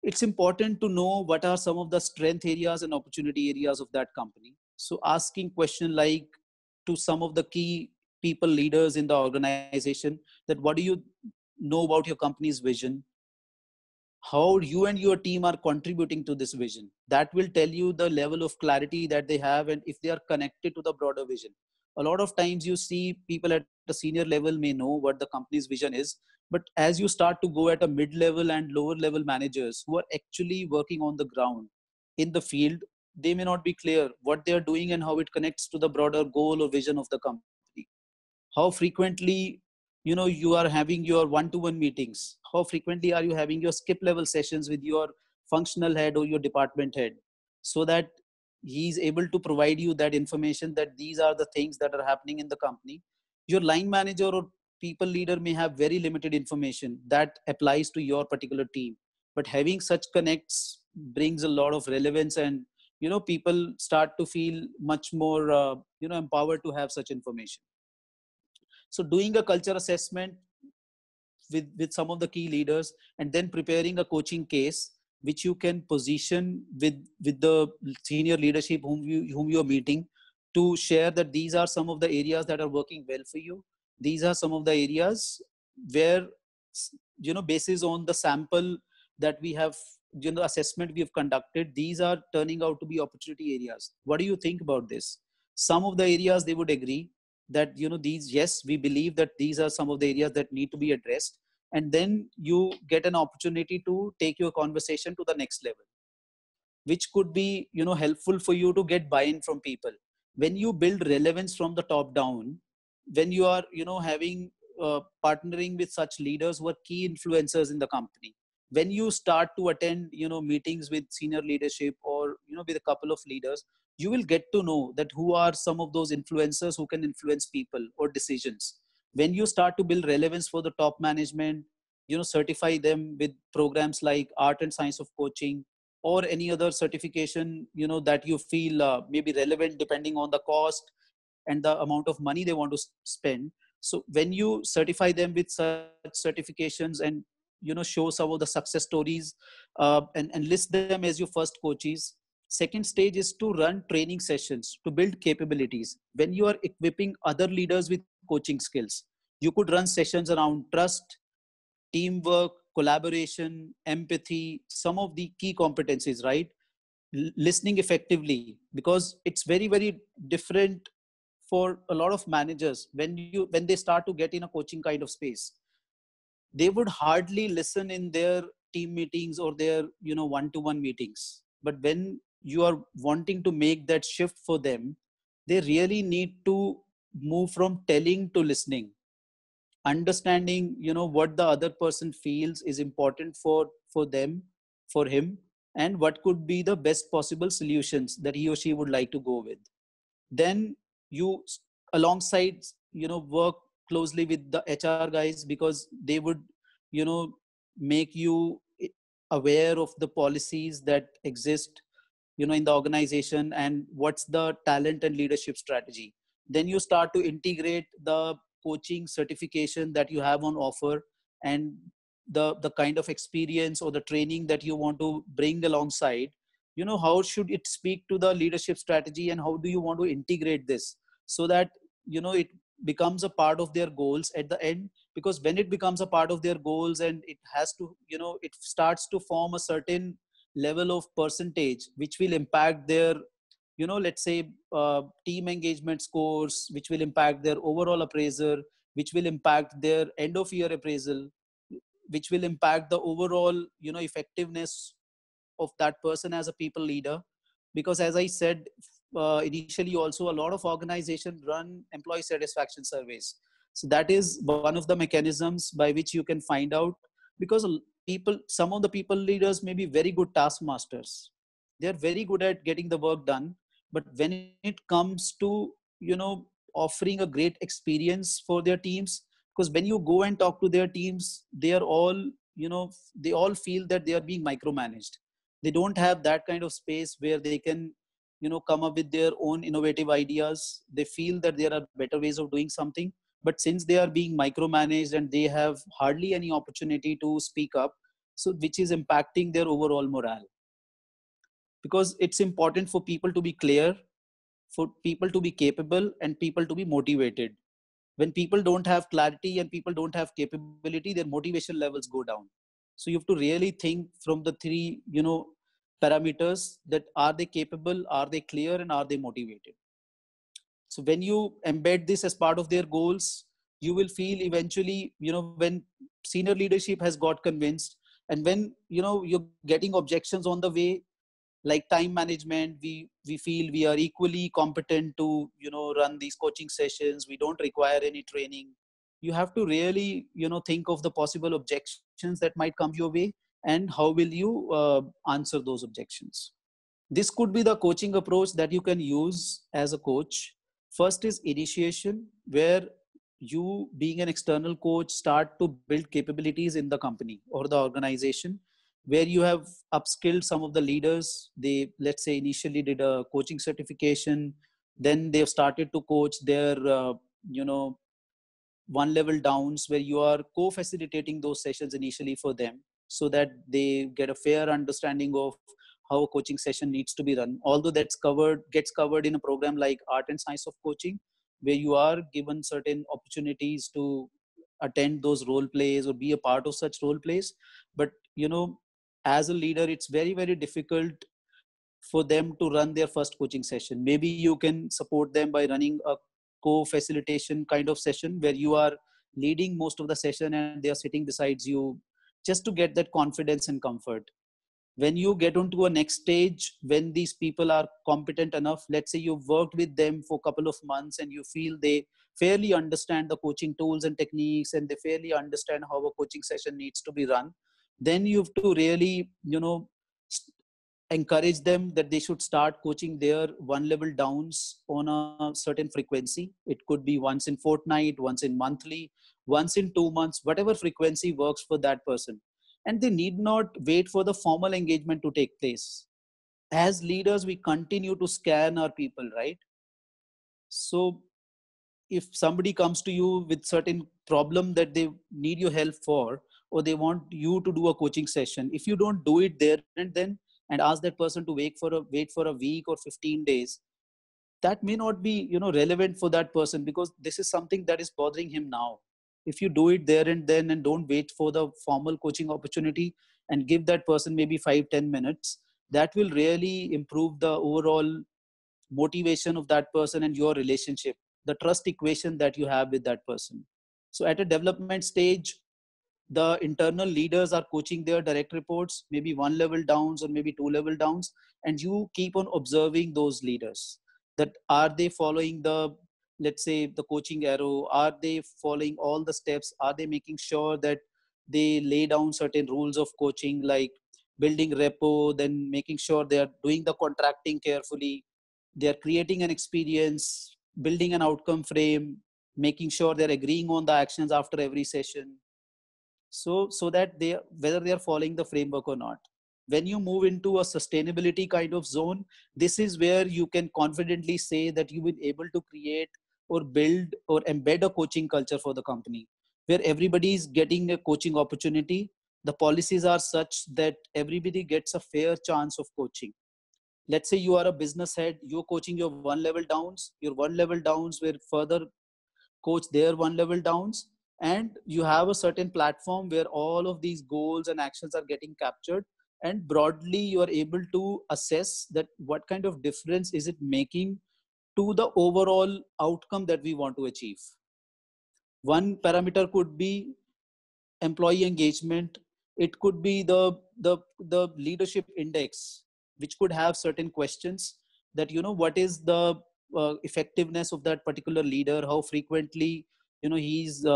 It's important to know what are some of the strength areas and opportunity areas of that company. So asking question like to some of the key people leaders in the organization, that what do you know about your company's vision, how you and your team are contributing to this vision. That will tell you the level of clarity that they have and if they are connected to the broader vision. A lot of times you see people at a senior level may know what the company's vision is, but as you start to go at a mid level and lower level managers who are actually working on the ground in the field, they may not be clear what they are doing and how it connects to the broader goal or vision of the company. How frequently, you are having your one-to-one meetings, how frequently are you having your skip level sessions with your functional head or your department head, so that he's able to provide you that information that these are the things that are happening in the company. Your line manager or people leader may have very limited information that applies to your particular team, but having such connects brings a lot of relevance, and people start to feel much more empowered to have such information. So doing a culture assessment with some of the key leaders, and then preparing a coaching case which you can position with the senior leadership whom you are meeting, to share that these are some of the areas that are working well for you. These are some of the areas where, basis on the sample that we have, assessment we have conducted, these are turning out to be opportunity areas. What do you think about this? Some of the areas they would agree that, these, yes, we believe that these are some of the areas that need to be addressed. And then you get an opportunity to take your conversation to the next level, which could be, helpful for you to get buy-in from people. When you build relevance from the top down, when you are, having partnering with such leaders who are key influencers in the company, when you start to attend, meetings with senior leadership or, with a couple of leaders, you will get to know that who are some of those influencers who can influence people or decisions. When you start to build relevance for the top management, certify them with programs like art and science of coaching, or any other certification, that you feel may be relevant depending on the cost and the amount of money they want to spend. So when you certify them with such certifications and, show some of the success stories, and list them as your first coaches. Second stage is to run training sessions to build capabilities. When you are equipping other leaders with coaching skills, you could run sessions around trust, teamwork, collaboration, empathy, some of the key competencies, right? Listening effectively, because it's very, very different for a lot of managers. When they start to get in a coaching kind of space, they would hardly listen in their team meetings or their, one-to-one meetings. But when you are wanting to make that shift for them, they really need to move from telling to listening. Understanding, what the other person feels is important for them, for him, and what could be the best possible solutions that he or she would like to go with. Then you alongside, work closely with the HR guys, because they would, you know make you aware of the policies that exist, in the organization, and what's the talent and leadership strategy. Then you start to integrate the coaching certification that you have on offer, and the kind of experience or the training that you want to bring alongside. How should it speak to the leadership strategy, and how do you want to integrate this, so that, it becomes a part of their goals at the end. Because when it becomes a part of their goals, and it has to, it starts to form a certain level of percentage which will impact their, let's say, team engagement scores, which will impact their overall appraiser, which will impact their end of year appraisal, which will impact the overall, effectiveness of that person as a people leader. Because as I said, initially also, a lot of organizations run employee satisfaction surveys. So that is one of the mechanisms by which you can find out. Because people, some of the people leaders may be very good taskmasters, they're very good at getting the work done, but when it comes to, offering a great experience for their teams, because when you go and talk to their teams, they are all, they all feel that they are being micromanaged. They don't have that kind of space where they can, come up with their own innovative ideas. They feel that there are better ways of doing something, but since they are being micromanaged and they have hardly any opportunity to speak up, so which is impacting their overall morale. Because it's important for people to be clear, for people to be capable, and people to be motivated. When people don't have clarity and people don't have capability, their motivation levels go down. So you have to really think from the three parameters, that are they capable, are they clear, and are they motivated. So when you embed this as part of their goals, you will feel eventually, when senior leadership has got convinced, and when you're getting objections on the way, like time management, we feel we are equally competent to run these coaching sessions, we don't require any training. You have to really think of the possible objections that might come your way, and how will you answer those objections. This could be the coaching approach that you can use as a coach. First is initiation, where you, being an external coach, start to build capabilities in the company or the organization, where you have upskilled some of the leaders. They, let's say, initially did a coaching certification, then they've started to coach their you know one level downs, where you are co-facilitating those sessions initially for them, so that they get a fair understanding of how a coaching session needs to be run. Although gets covered in a program like Art and Science of Coaching, where you are given certain opportunities to attend those role plays or be a part of such role plays. But as a leader, it's very, very difficult for them to run their first coaching session. Maybe you can support them by running a co-facilitation kind of session, where you are leading most of the session and they are sitting besides you, just to get that confidence and comfort. When you get onto a next stage, when these people are competent enough, let's say you've worked with them for a couple of months and you feel they fairly understand the coaching tools and techniques, and they fairly understand how a coaching session needs to be run, then you have to really encourage them that they should start coaching their one level downs on a certain frequency. It could be once in fortnight, once in monthly, once in 2 months, whatever frequency works for that person. And they need not wait for the formal engagement to take place. As leaders, we continue to scan our people, right? So if somebody comes to you with certain problem that they need your help for, or they want you to do a coaching session, if you don't do it there and then, and ask that person to wait for a week or 15 days, that may not be relevant for that person, because this is something that is bothering him now. If you do it there and then, and don't wait for the formal coaching opportunity, and give that person maybe 5-10 minutes, that will really improve the overall motivation of that person and your relationship, the trust equation that you have with that person. So at a development stage, the internal leaders are coaching their direct reports, maybe one level downs or maybe two level downs, and you keep on observing those leaders, that are they following the, let's say, the coaching arrow, are they following all the steps, are they making sure that they lay down certain rules of coaching, like building repo, then making sure they are doing the contracting carefully, they are creating an experience, building an outcome frame, making sure they're agreeing on the actions after every session. So that they, whether they are following the framework or not. When you move into a sustainability kind of zone, this is where you can confidently say that you will able to create or build or embed a coaching culture for the company, where everybody is getting a coaching opportunity. The policies are such that everybody gets a fair chance of coaching. Let's say you are a business head, you're coaching your one level downs, your one level downs will further coach their one level downs, and you have a certain platform where all of these goals and actions are getting captured, and broadly you are able to assess that what kind of difference is it making to the overall outcome that we want to achieve. One parameter could be employee engagement. It could be the leadership index, which could have certain questions, that what is the effectiveness of that particular leader, how frequently he's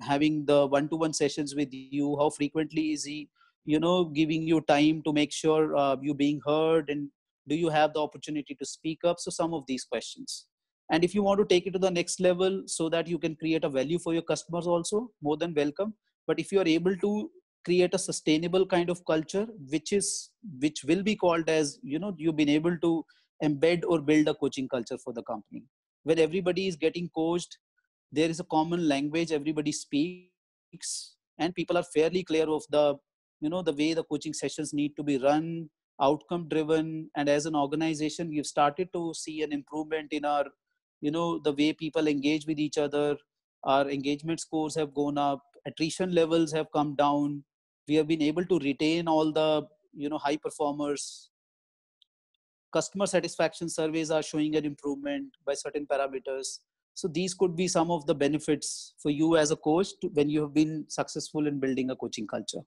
having the one-to-one sessions with you, how frequently is he giving you time to make sure you being heard, and do you have the opportunity to speak up. So some of these questions. And if you want to take it to the next level so that you can create a value for your customers, also more than welcome. But if you are able to create a sustainable kind of culture, which will be called as you've been able to embed or build a coaching culture for the company where everybody is getting coached. There is a common language everybody speaks, and people are fairly clear of the way the coaching sessions need to be run, outcome driven. And as an organization, we've started to see an improvement in our, the way people engage with each other. Our engagement scores have gone up, attrition levels have come down. We have been able to retain all the, high performers. Customer satisfaction surveys are showing an improvement by certain parameters. So these could be some of the benefits for you as a coach when you have been successful in building a coaching culture.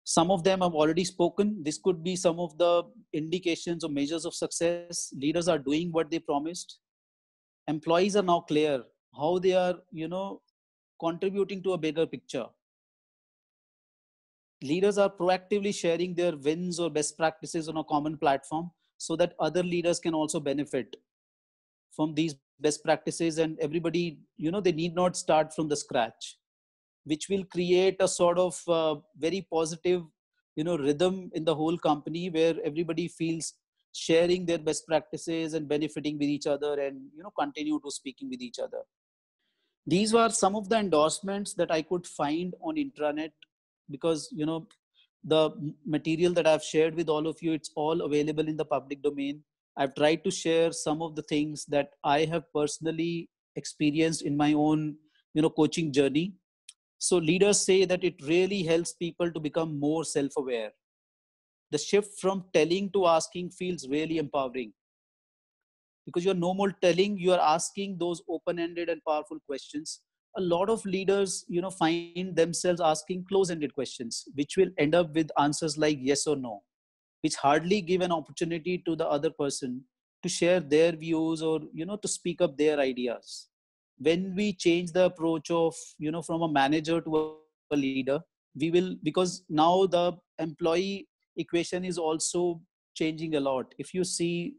Some of them I've already spoken. This could be some of the indications or measures of success. Leaders are doing what they promised. Employees are now clear how they are, contributing to a bigger picture. Leaders are proactively sharing their wins or best practices on a common platform so that other leaders can also benefit from these best practices. And everybody, they need not start from the scratch, which will create a sort of very positive, rhythm in the whole company where everybody feels sharing their best practices and benefiting with each other, and continue to speaking with each other. These were some of the endorsements that I could find on intranet, because the material that I've shared with all of you, it's all available in the public domain. I've tried to share some of the things that I have personally experienced in my own coaching journey. So leaders say that it really helps people to become more self-aware. The shift from telling to asking feels really empowering, because you're no more telling, you are asking those open-ended and powerful questions. A lot of leaders find themselves asking close-ended questions, which will end up with answers like yes or no, which hardly give an opportunity to the other person to share their views or to speak up their ideas. When we change the approach of from a manager to a leader, we will, because now the employee equation is also changing a lot. If you see,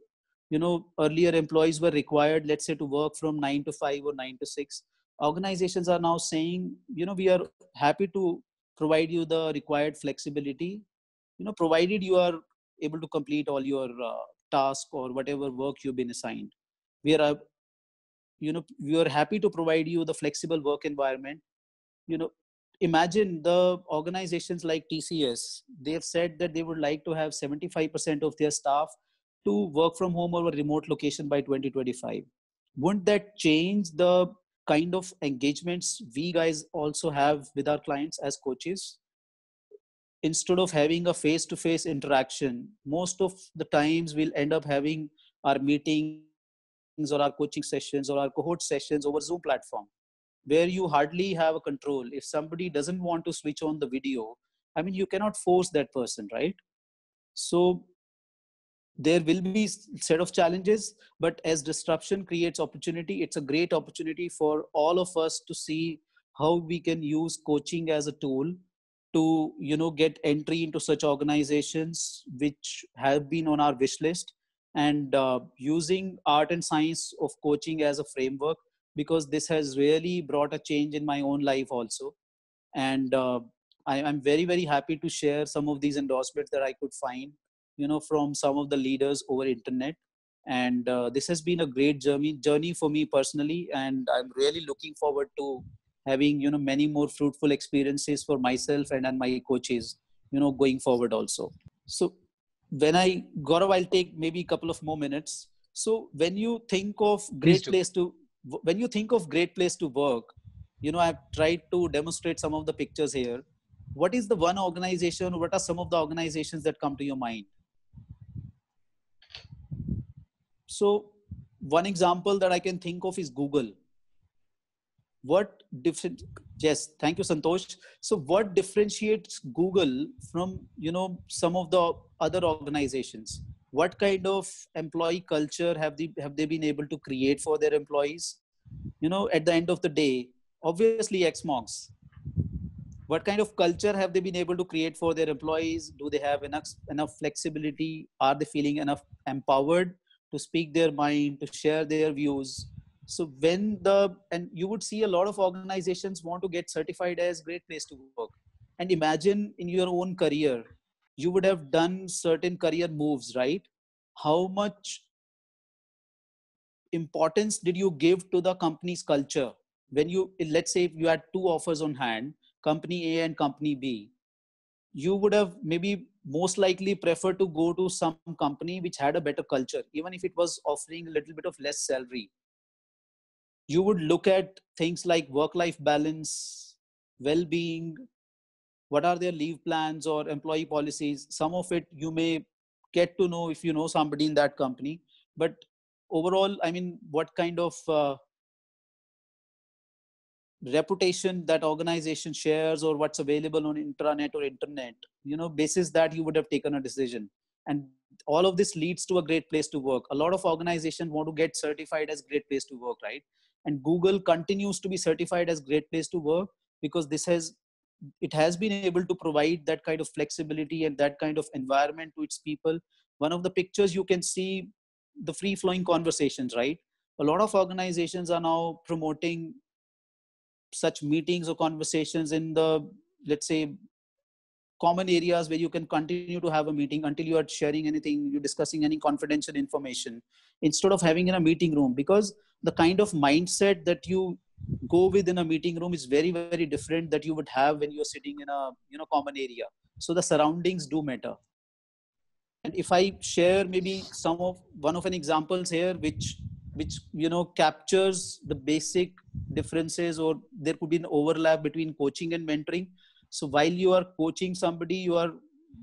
earlier employees were required, let's say, to work from 9 to 5 or 9 to 6. Organizations are now saying, we are happy to provide you the required flexibility, provided you are able to complete all your task or whatever work you've been assigned. We are we are happy to provide you the flexible work environment. you know Imagine the organizations like TCS, they have said that they would like to have 75% of their staff to work from home or a remote location by 2025. Wouldn't that change the kind of engagements we guys also have with our clients as coaches? Instead of having a face-to-face interaction, most of the times we'll end up having our meetings or our coaching sessions or our cohort sessions over Zoom platform, where you hardly have a control. If somebody doesn't want to switch on the video, I mean, you cannot force that person, right? So there will be set of challenges, but as disruption creates opportunity, it's a great opportunity for all of us to see how we can use coaching as a tool to get entry into such organizations which have been on our wish list. And using art and science of coaching as a framework, because this has really brought a change in my own life also. And I'm very, very happy to share some of these endorsements that I could find from some of the leaders over internet. And this has been a great journey for me personally, and I'm really looking forward to having many more fruitful experiences for myself and my coaches going forward also. So when I Gaurav, I'll take maybe a couple of more minutes. So when you think of Please great do. place to when you think of great place to work, I've tried to demonstrate some of the pictures here. What is the one organization, what are some of the organizations that come to your mind? So one example that I can think of is Google. What different Yes, thank you, Santosh. So what differentiates Google from some of the other organizations? What kind of employee culture have they been able to create for their employees? At the end of the day, obviously xmonks. What kind of culture have they been able to create for their employees? Do they have enough flexibility? Are they feeling enough empowered to speak their mind, to share their views? So and you would see a lot of organizations want to get certified as great place to work. And imagine in your own career, you would have done certain career moves, right? How much importance did you give to the company's culture? When you, let's say if you had two offers on hand, company A and company B, you would have maybe most likely preferred to go to some company which had a better culture, even if it was offering a little bit of less salary. You would look at things like work life balance, well being, what are their leave plans or employee policies. Some of it you may get to know if you know somebody in that company, but overall, I mean, what kind of reputation that organization shares or what's available on intranet or internet, basis that you would have taken a decision. And all of this leads to a great place to work. A lot of organizations want to get certified as great place to work, right? And Google continues to be certified as great place to work because it has been able to provide that kind of flexibility and that kind of environment to its people. One of the pictures you can see the free flowing conversations, right? A lot of organizations are now promoting such meetings or conversations in the, let's say, common areas where you can continue to have a meeting until you are sharing anything, you're discussing any confidential information, instead of having in a meeting room, because the kind of mindset that you go with in a meeting room is very, very different that you would have when you're sitting in a common area. So the surroundings do matter. And if I share maybe some of one of an examples here, which captures the basic differences, or there could be an overlap between coaching and mentoring. So while you are coaching somebody, you are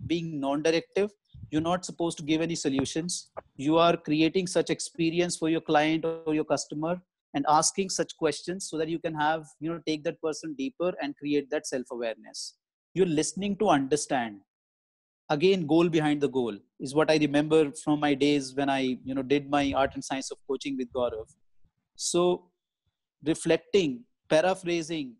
being non-directive. You're not supposed to give any solutions. You are creating such experience for your client or your customer and asking such questions so that you can have, take that person deeper and create that self-awareness. You're listening to understand. Again, goal behind the goal is what I remember from my days when I did my art and science of coaching with Gaurav. So reflecting, paraphrasing,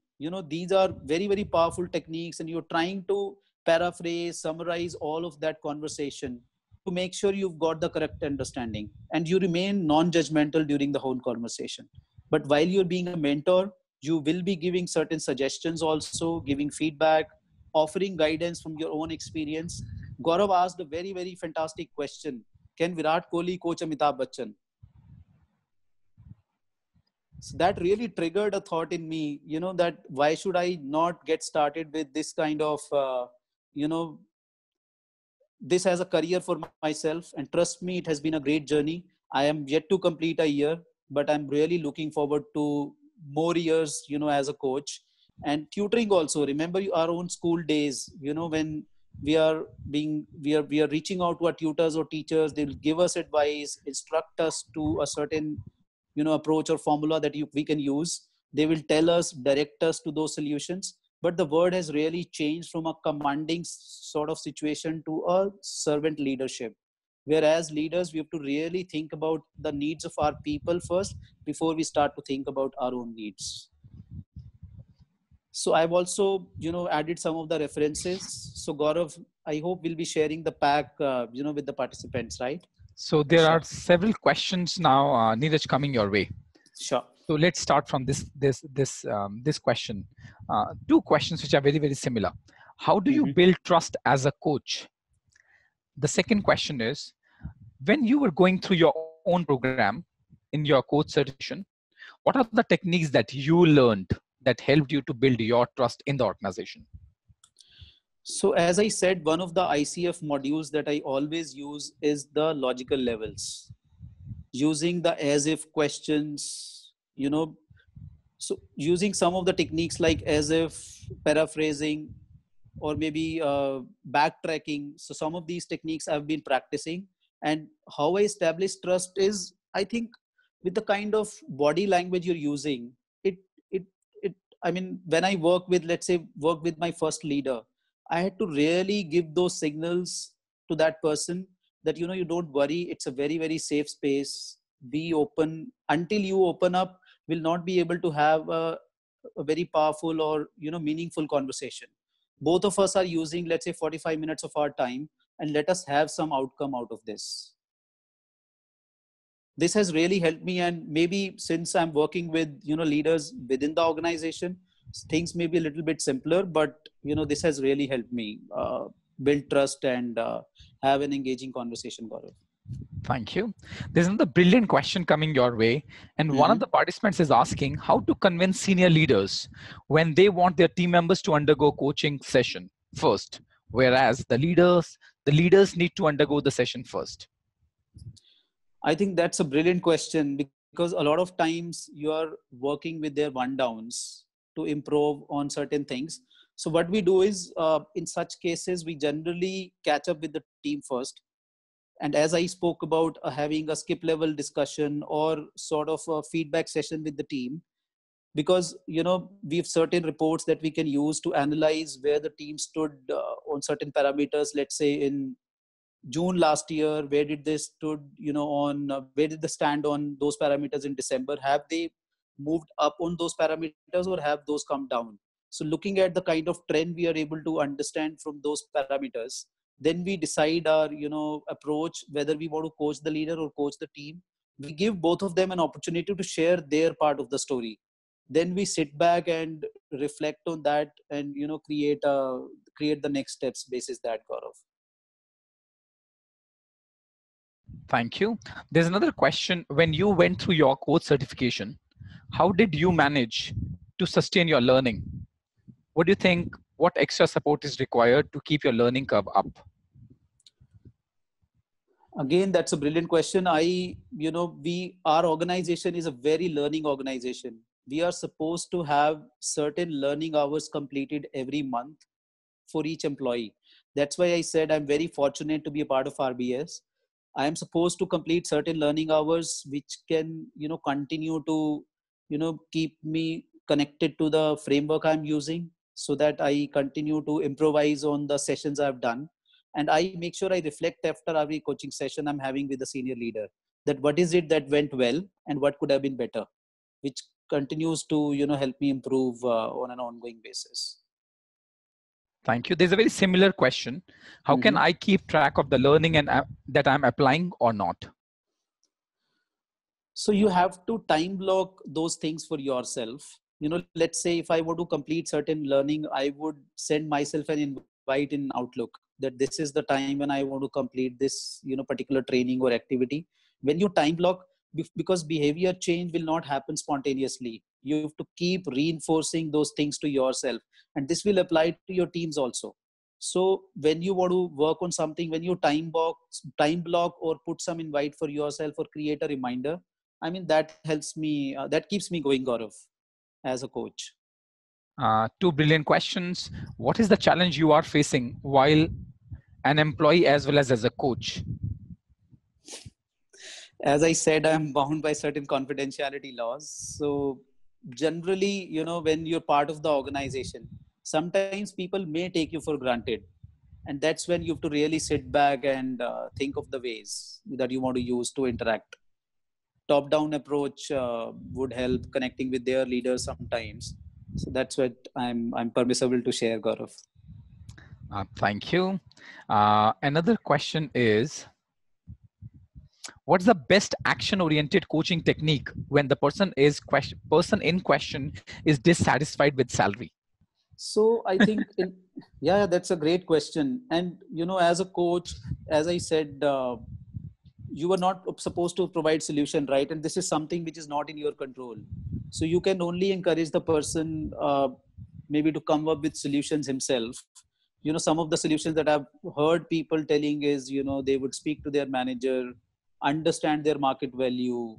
these are very, very powerful techniques, and you're trying to paraphrase, summarize all of that conversation to make sure you've got the correct understanding, and you remain non-judgmental during the whole conversation. But while you're being a mentor, you will be giving certain suggestions, also giving feedback, offering guidance from your own experience. Gaurav asked a very, very fantastic question: can Virat Kohli coach Amitabh Bachchan? So that really triggered a thought in me, that why should I not get started with this kind of you know this as a career for myself? And trust me, it has been a great journey. I am yet to complete a year, but I'm really looking forward to more years, as a coach. And tutoring also, remember our own school days, when we are reaching out to our tutors or teachers. They will give us advice, instruct us to a certain approach or formula that we can use. They will tell us, direct us to those solutions. But the word has really changed from a commanding sort of situation to a servant leadership, whereas leaders, we have to really think about the needs of our people first before we start to think about our own needs. So I've also added some of the references. So Gaurav, I hope we'll be sharing the pack with the participants, right? So there are Sure. several questions now, Neeraj, coming your way. Sure. So let's start from this question. Two questions which are very, very similar. How do you Mm-hmm. build trust as a coach? The second question is, when you were going through your own program in your coach certification, what are the techniques that you learned that helped you to build your trust in the organization? So as I said, one of the ICF modules that I always use is the logical levels, using the as if questions, so using some of the techniques like as if, paraphrasing, or maybe backtracking. So some of these techniques I've been practicing. And how I establish trust is, I think, with the kind of body language you're using. It it it I mean, when I work with my first leader, I had to really give those signals to that person that, you don't worry, it's a very, very safe space. Be open. Until you open up, will not be able to have a very powerful or meaningful conversation. Both of us are using, let's say, 45 minutes of our time, and let us have some outcome out of this. This has really helped me. And maybe since I'm working with leaders within the organization, things may be a little bit simpler, but this has really helped me build trust and have an engaging conversation, Gaurav. Thank you. There's another brilliant question coming your way. And one of Hmm. the participants is asking how to convince senior leaders when they want their team members to undergo coaching session first, whereas the leaders need to undergo the session first. I think that's a brilliant question because a lot of times you are working with their one downs to improve on certain things. So what we do is, in such cases, we generally catch up with the team first. And as I spoke about, having a skip level discussion or sort of a feedback session with the team, because we have certain reports that we can use to analyze where the team stood on certain parameters. Let's say in June last year, where did they stood, on where did they stand on those parameters in December? Have they moved up on those parameters or have those come down? So looking at the kind of trend we are able to understand from those parameters, then we decide our, approach, whether we want to coach the leader or coach the team. We give both of them an opportunity to share their part of the story. Then we sit back and reflect on that and, create the next steps basis that, Gaurav. Thank you. There's another question. When you went through your coach certification, how did you manage to sustain your learning? What do you think? What extra support is required to keep your learning curve up? Again, that's a brilliant question. Our organization is a very learning organization. We are supposed to have certain learning hours completed every month for each employee. That's why I said I'm very fortunate to be a part of RBS. I am supposed to complete certain learning hours, which can, continue to, keep me connected to the framework I'm using, so that I continue to improvise on the sessions I've done. And I make sure I reflect after every coaching session I'm having with the senior leader, that what is it that went well and what could have been better, which continues to, help me improve on an ongoing basis. Thank you. There's a very similar question. How can Mhm. I keep track of the learning and that I'm applying or not? So you have to time block those things for yourself. Let's say if I want to complete certain learning, I would send myself an invite in Outlook that this is the time when I want to complete this, particular training or activity. When you time block, because behavior change will not happen spontaneously. You have to keep reinforcing those things to yourself, and this will apply to your teams also. So when you want to work on something, when you time block or put some invite for yourself or create a reminder, I mean, that helps me, that keeps me going, Gaurav, as a coach. Two brilliant questions. What is the challenge you are facing while an employee as a coach? As I said, I'm bound by certain confidentiality laws. So generally, when you're part of the organization, sometimes people may take you for granted. And that's when you have to really sit back and think of the ways that you want to use to interact. Top down approach would help connecting with their leaders sometimes. So that's what I'm permissible to share, Gaurav. Thank you. Another question is, what's the best action oriented coaching technique when the person in question is dissatisfied with salary? So I think yeah, that's a great question. And as a coach, as I said, you are not supposed to provide solution, right? And this is something which is not in your control. So you can only encourage the person, maybe to come up with solutions himself. Some of the solutions that I've heard people telling is, they would speak to their manager, understand their market value,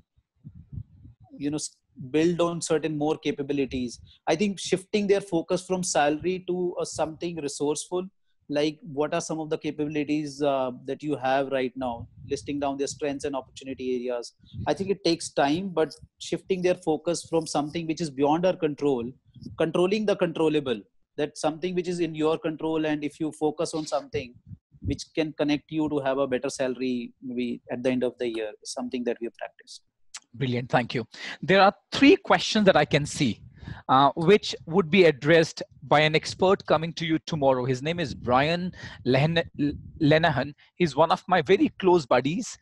build on certain more capabilities. I think shifting their focus from salary to something resourceful, like what are some of the capabilities that you have right now, listing down their strengths and opportunity areas. I think it takes time, but shifting their focus from something which is beyond our control, controlling the controllable, that something which is in your control, and if you focus on something which can connect you to have a better salary maybe at the end of the year, is something that we have practiced. Brilliant. Thank you. There are three questions that I can see. which would be addressed by an expert coming to you tomorrow. His name is Brian Lehen- Lenahan. He's one of my very close buddies,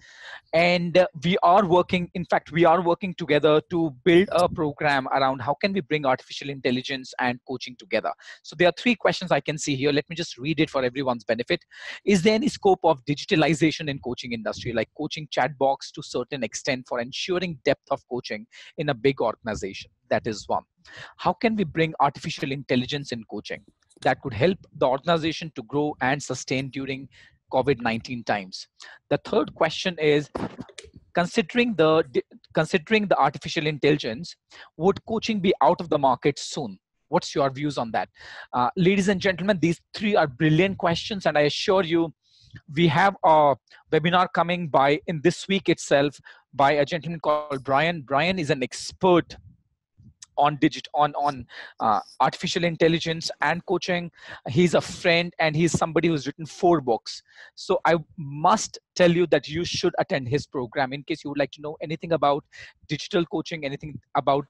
and we are working, in fact we are working together to build a program around how can we bring artificial intelligence and coaching together. So there are three questions I can see here. Let me just read it for everyone's benefit. Is there any scope of digitalization in coaching industry, like coaching chatbots to certain extent for ensuring depth of coaching in a big organization? That is one. How can we bring artificial intelligence in coaching that could help the organization to grow and sustain during COVID-19 times? The third question is, considering considering the artificial intelligence, would coaching be out of the market soon? What's your views on that? Ladies and gentlemen, these three are brilliant questions, and I assure you we have a webinar coming by in this week itself by a gentleman called Brian. Brian is an expert on artificial intelligence and coaching. He's a friend, and he's somebody who's written 4 books. So I must tell you that you should attend his program in case you would like to know anything about digital coaching, anything about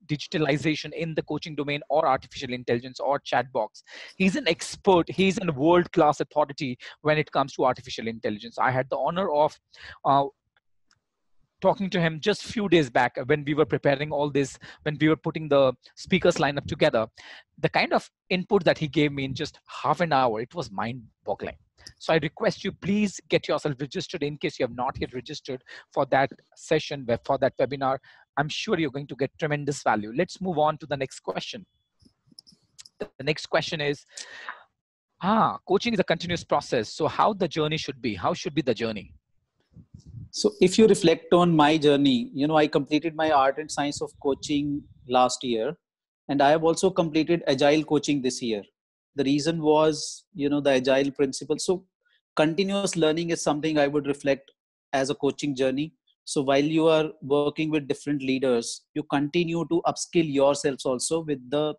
digitalization in the coaching domain, or artificial intelligence or chat box. He's an expert. He's a world class authority when it comes to artificial intelligence. I had the honor of uh, talking to him just few days back when we were preparing all this, when we were putting the speakers lineup together. The kind of input that he gave me in just half an hour, it was mind boggling. So I request you, please get yourself registered in case you have not yet registered for that session, for that webinar. I'm sure you're going to get tremendous value. Let's move on to the next question. The next question is, coaching is a continuous process, so how the journey should be, how should be the journey? So if you reflect on my journey, I completed my art and science of coaching last year, and I have also completed agile coaching this year. The reason was, the agile principle. So continuous learning is something I would reflect as a coaching journey. So while you are working with different leaders, you continue to upskill yourselves also with the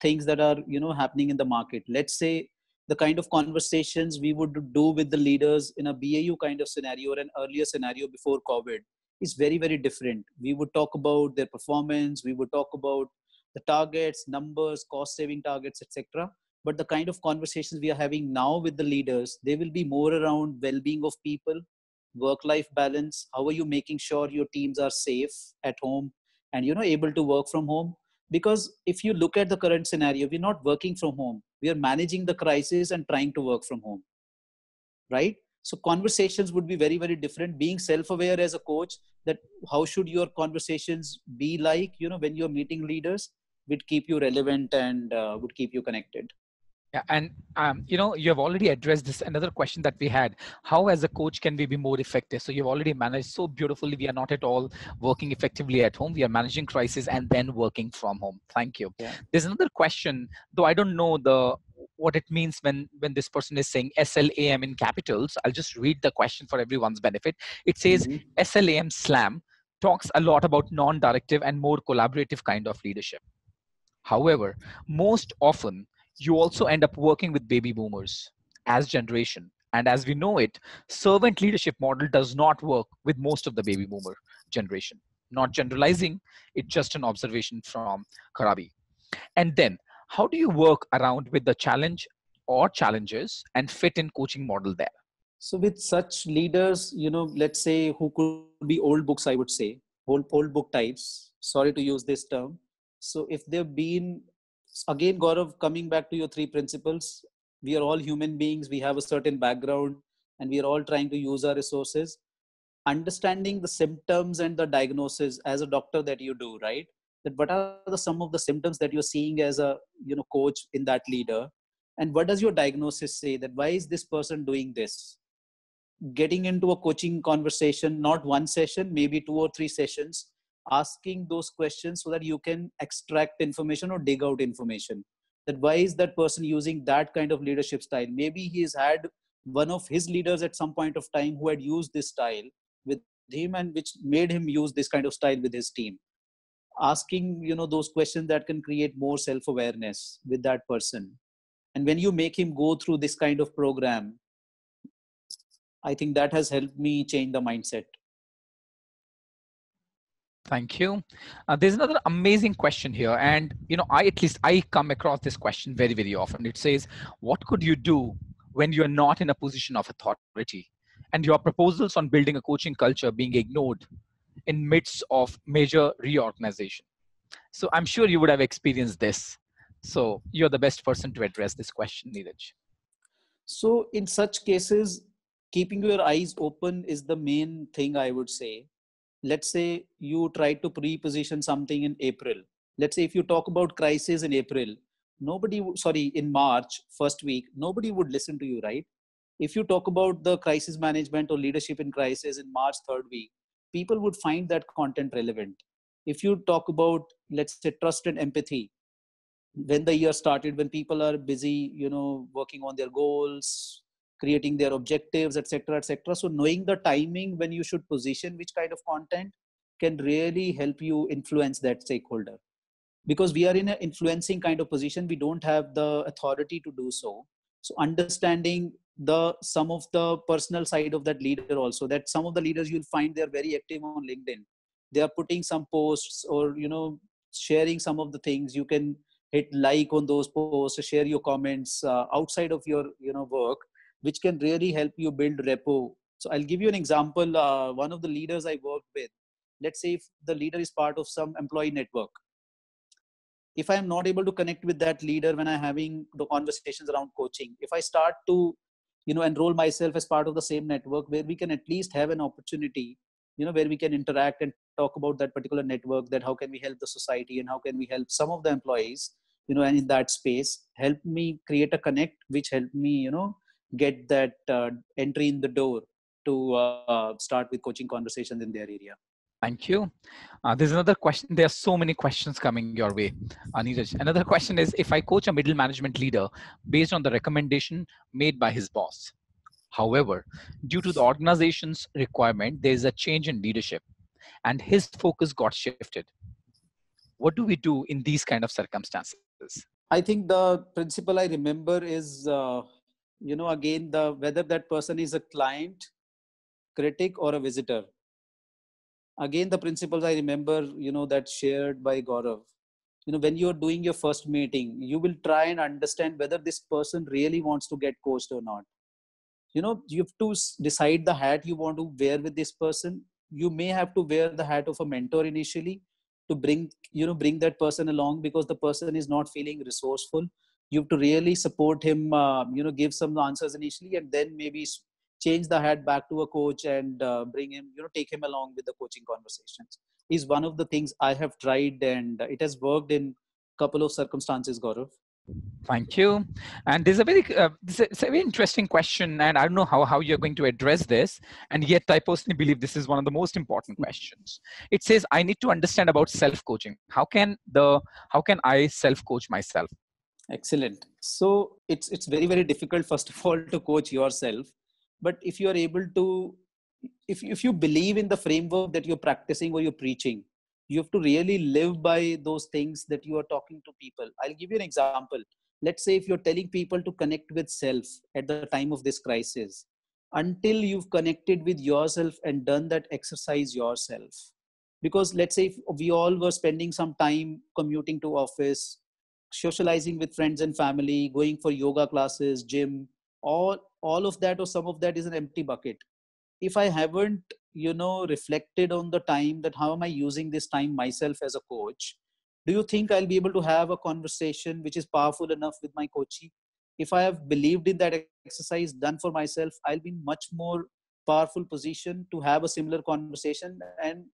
things that are, happening in the market. Let's say the kind of conversations we would do with the leaders in a BAU kind of scenario or an earlier scenario before COVID is very, very different. We would talk about their performance, we would talk about the targets, numbers, cost saving targets, etc. But the kind of conversations we are having now with the leaders, they will be more around well-being of people, work-life balance. How are you making sure your teams are safe at home and able to work from home? Because if you look at the current scenario, we're not working from home, we are managing the crisis and trying to work from home, right? So conversations would be very, very different. Being self-aware as a coach, that how should your conversations be like, when you're meeting leaders, would keep you relevant and would keep you connected. Yeah, and you have already addressed this another question that we had. How, as a coach, can we be more effective? So you've already managed so beautifully. We are not at all working effectively at home. We are managing crisis and then working from home. Thank you. Yeah. There's another question, though I don't know what it means when this person is saying SLAM in capitals. I'll just read the question for everyone's benefit. It says Mm-hmm. SLAM slam talks a lot about non-directive and more collaborative kind of leadership. However, most often you also end up working with baby boomers as generation. And as we know it, servant leadership model does not work with most of the baby boomer generation. Not generalizing, it's just an observation from Karabi. And then, how do you work around with the challenge or challenges and fit in coaching model there? So with such leaders, let's say who could be old books, I would say, old book types. Sorry to use this term. So if they've been, again, Gaurav, coming back to your three principles, we are all human beings. We have a certain background, and we are all trying to use our resources. Understanding the symptoms and the diagnosis as a doctor that you do, right? That what are some of the symptoms that you're seeing as a coach in that leader, and what does your diagnosis say, that why is this person doing this? Getting into a coaching conversation, not one session, maybe 2 or 3 sessions, asking those questions so that you can extract information or dig out information. That why is that person using that kind of leadership style? Maybe he's had one of his leaders at some point of time who had used this style with him, and which made him use this kind of style with his team. Asking those questions that can create more self-awareness with that person. And when you make him go through this kind of program, I think that has helped me change the mindset. Thank you. There's another amazing question here, and I at least I come across this question very, very often. It says, "What could you do when you are not in a position of authority, and your proposals on building a coaching culture being ignored in midst of major reorganization?" So I'm sure you would have experienced this. So you're the best person to address this question, Neeraj. So in such cases, keeping your eyes open is the main thing, I would say. Let's say you try to pre-position something in April. Let's say if you talk about crisis in April, sorry, in March, first week, nobody would listen to you, right? If you talk about the crisis management or leadership in crisis in March, third week, people would find that content relevant. If you talk about, let's say, trust and empathy, when the year started, when people are busy, working on their goals, creating their objectives, etc., etc. So knowing the timing when you should position which kind of content can really help you influence that stakeholder, because we are in an influencing kind of position. We don't have the authority to do so. So understanding the some of the personal side of that leader also, that some of the leaders you'll find they're very active on LinkedIn, they are putting some posts, or sharing some of the things. You can hit like on those posts, share your comments outside of your work, which can really help you build repo. So I'll give you an example. One of the leaders I worked with, let's say if the leader is part of some employee network, if I'm not able to connect with that leader when I'm having the conversations around coaching, if I start to enroll myself as part of the same network where we can at least have an opportunity, where we can interact and talk about that particular network, that how can we help the society and how can we help some of the employees, and in that space help me create a connect, which help me get that entry in the door to start with coaching conversations in their area. Thank you. There's another question. There are so many questions coming your way, Neeraj. Another question is, if I coach a middle management leader based on the recommendation made by his boss, however, due to the organization's requirement, there is a change in leadership and his focus got shifted. What do we do in these kind of circumstances? I think the principle I remember is, again, the whether that person is a client, critic, or a visitor. Again, the principles I remember, that shared by Gaurav. When you're doing your first meeting, you will try and understand whether this person really wants to get coached or not. You have to decide the hat you want to wear with this person. You may have to wear the hat of a mentor initially to bring that person along, because the person is not feeling resourceful. You have to really support him, give some answers initially, and then maybe change the hat back to a coach and bring him, take him along with the coaching conversations. Is one of the things I have tried, and it has worked in couple of circumstances, Gaurav. Thank you. And there's a it's a very interesting question, and I don't know how you're going to address this. And yet, I personally believe this is one of the most important questions. It says, "I need to understand about self-coaching. How can I self-coach myself?" Excellent. So it's very, very difficult, first of all, to coach yourself. But if you are able to, if you believe in the framework that you're practicing or you're preaching, you have to really live by those things that you are talking to people. I'll give you an example. Let's say if you're telling people to connect with self at the time of this crisis, until you've connected with yourself and done that exercise yourself. Because let's say if we all were spending some time commuting to office, socializing with friends and family, going for yoga classes, gym, all of that or some of that is an empty bucket. If I haven't, reflected on the time, that how am I using this time myself as a coach, do you think I'll be able to have a conversation which is powerful enough with my coachee? If I have believed in that exercise done for myself, I'll be in much more powerful position to have a similar conversation. And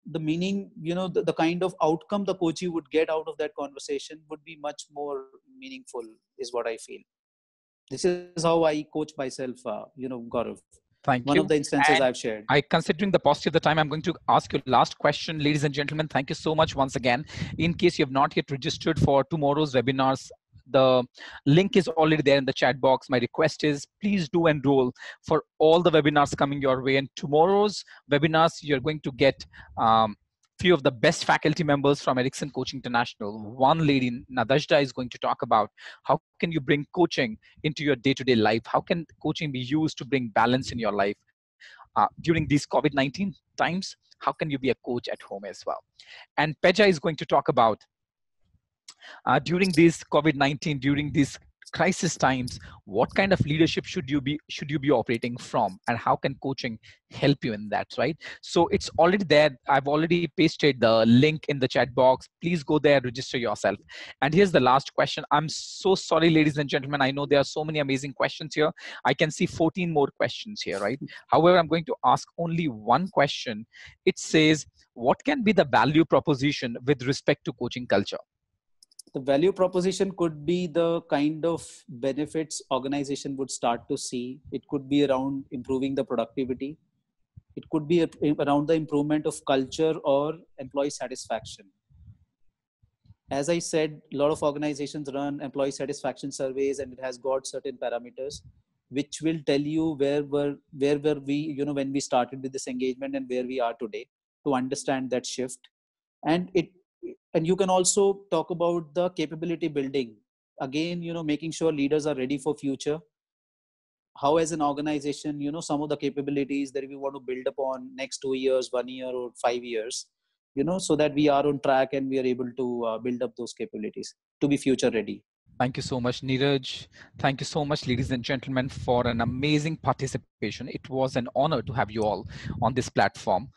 the meaning, the kind of outcome the coachee would get out of that conversation would be much more meaningful, is what I feel. This is how I coach myself, Gaurav. One Thank of the you. instances I've And shared. considering the paucity of the time, I'm going to ask you last question, ladies and gentlemen. Thank you so much once again. In case you have not yet registered for tomorrow's webinars, the link is already there in the chat box. My request is, please do enroll for all the webinars coming your way. And tomorrow's webinars, you're going to get few of the best faculty members from Ericsson Coaching International. One lady, Nadajda, is going to talk about how can you bring coaching into your day-to-day life. How can coaching be used to bring balance in your life during these COVID-19 times? how can you be a coach at home as well. And Peja is going to talk about during this COVID-19, during these crisis times, what kind of leadership should you be operating from, and how can coaching help you in that, right? So it's already there. I've already pasted the link in the chat box. Please go there, register yourself. And here's the last question. I'm so sorry, ladies and gentlemen, I know there are so many amazing questions here. I can see 14 more questions here, right? However, I'm going to ask only one question. It says, what can be the value proposition with respect to coaching culture? The value proposition could be the kind of benefits organization would start to see. It could be around improving the productivity. It could be around the improvement of culture or employee satisfaction. As I said, a lot of organizations run employee satisfaction surveys, and it has got certain parameters which will tell you where were we, when we started with this engagement and where we are today, to understand that shift. And it and you can also talk about the capability building. Again, making sure leaders are ready for future. How as an organization, some of the capabilities that we want to build upon next 2 years, 1 year, or 5 years, so that we are on track and we are able to build up those capabilities to be future ready. Thank you so much, Neeraj. Thank you so much, ladies and gentlemen, for an amazing participation. It was an honor to have you all on this platform.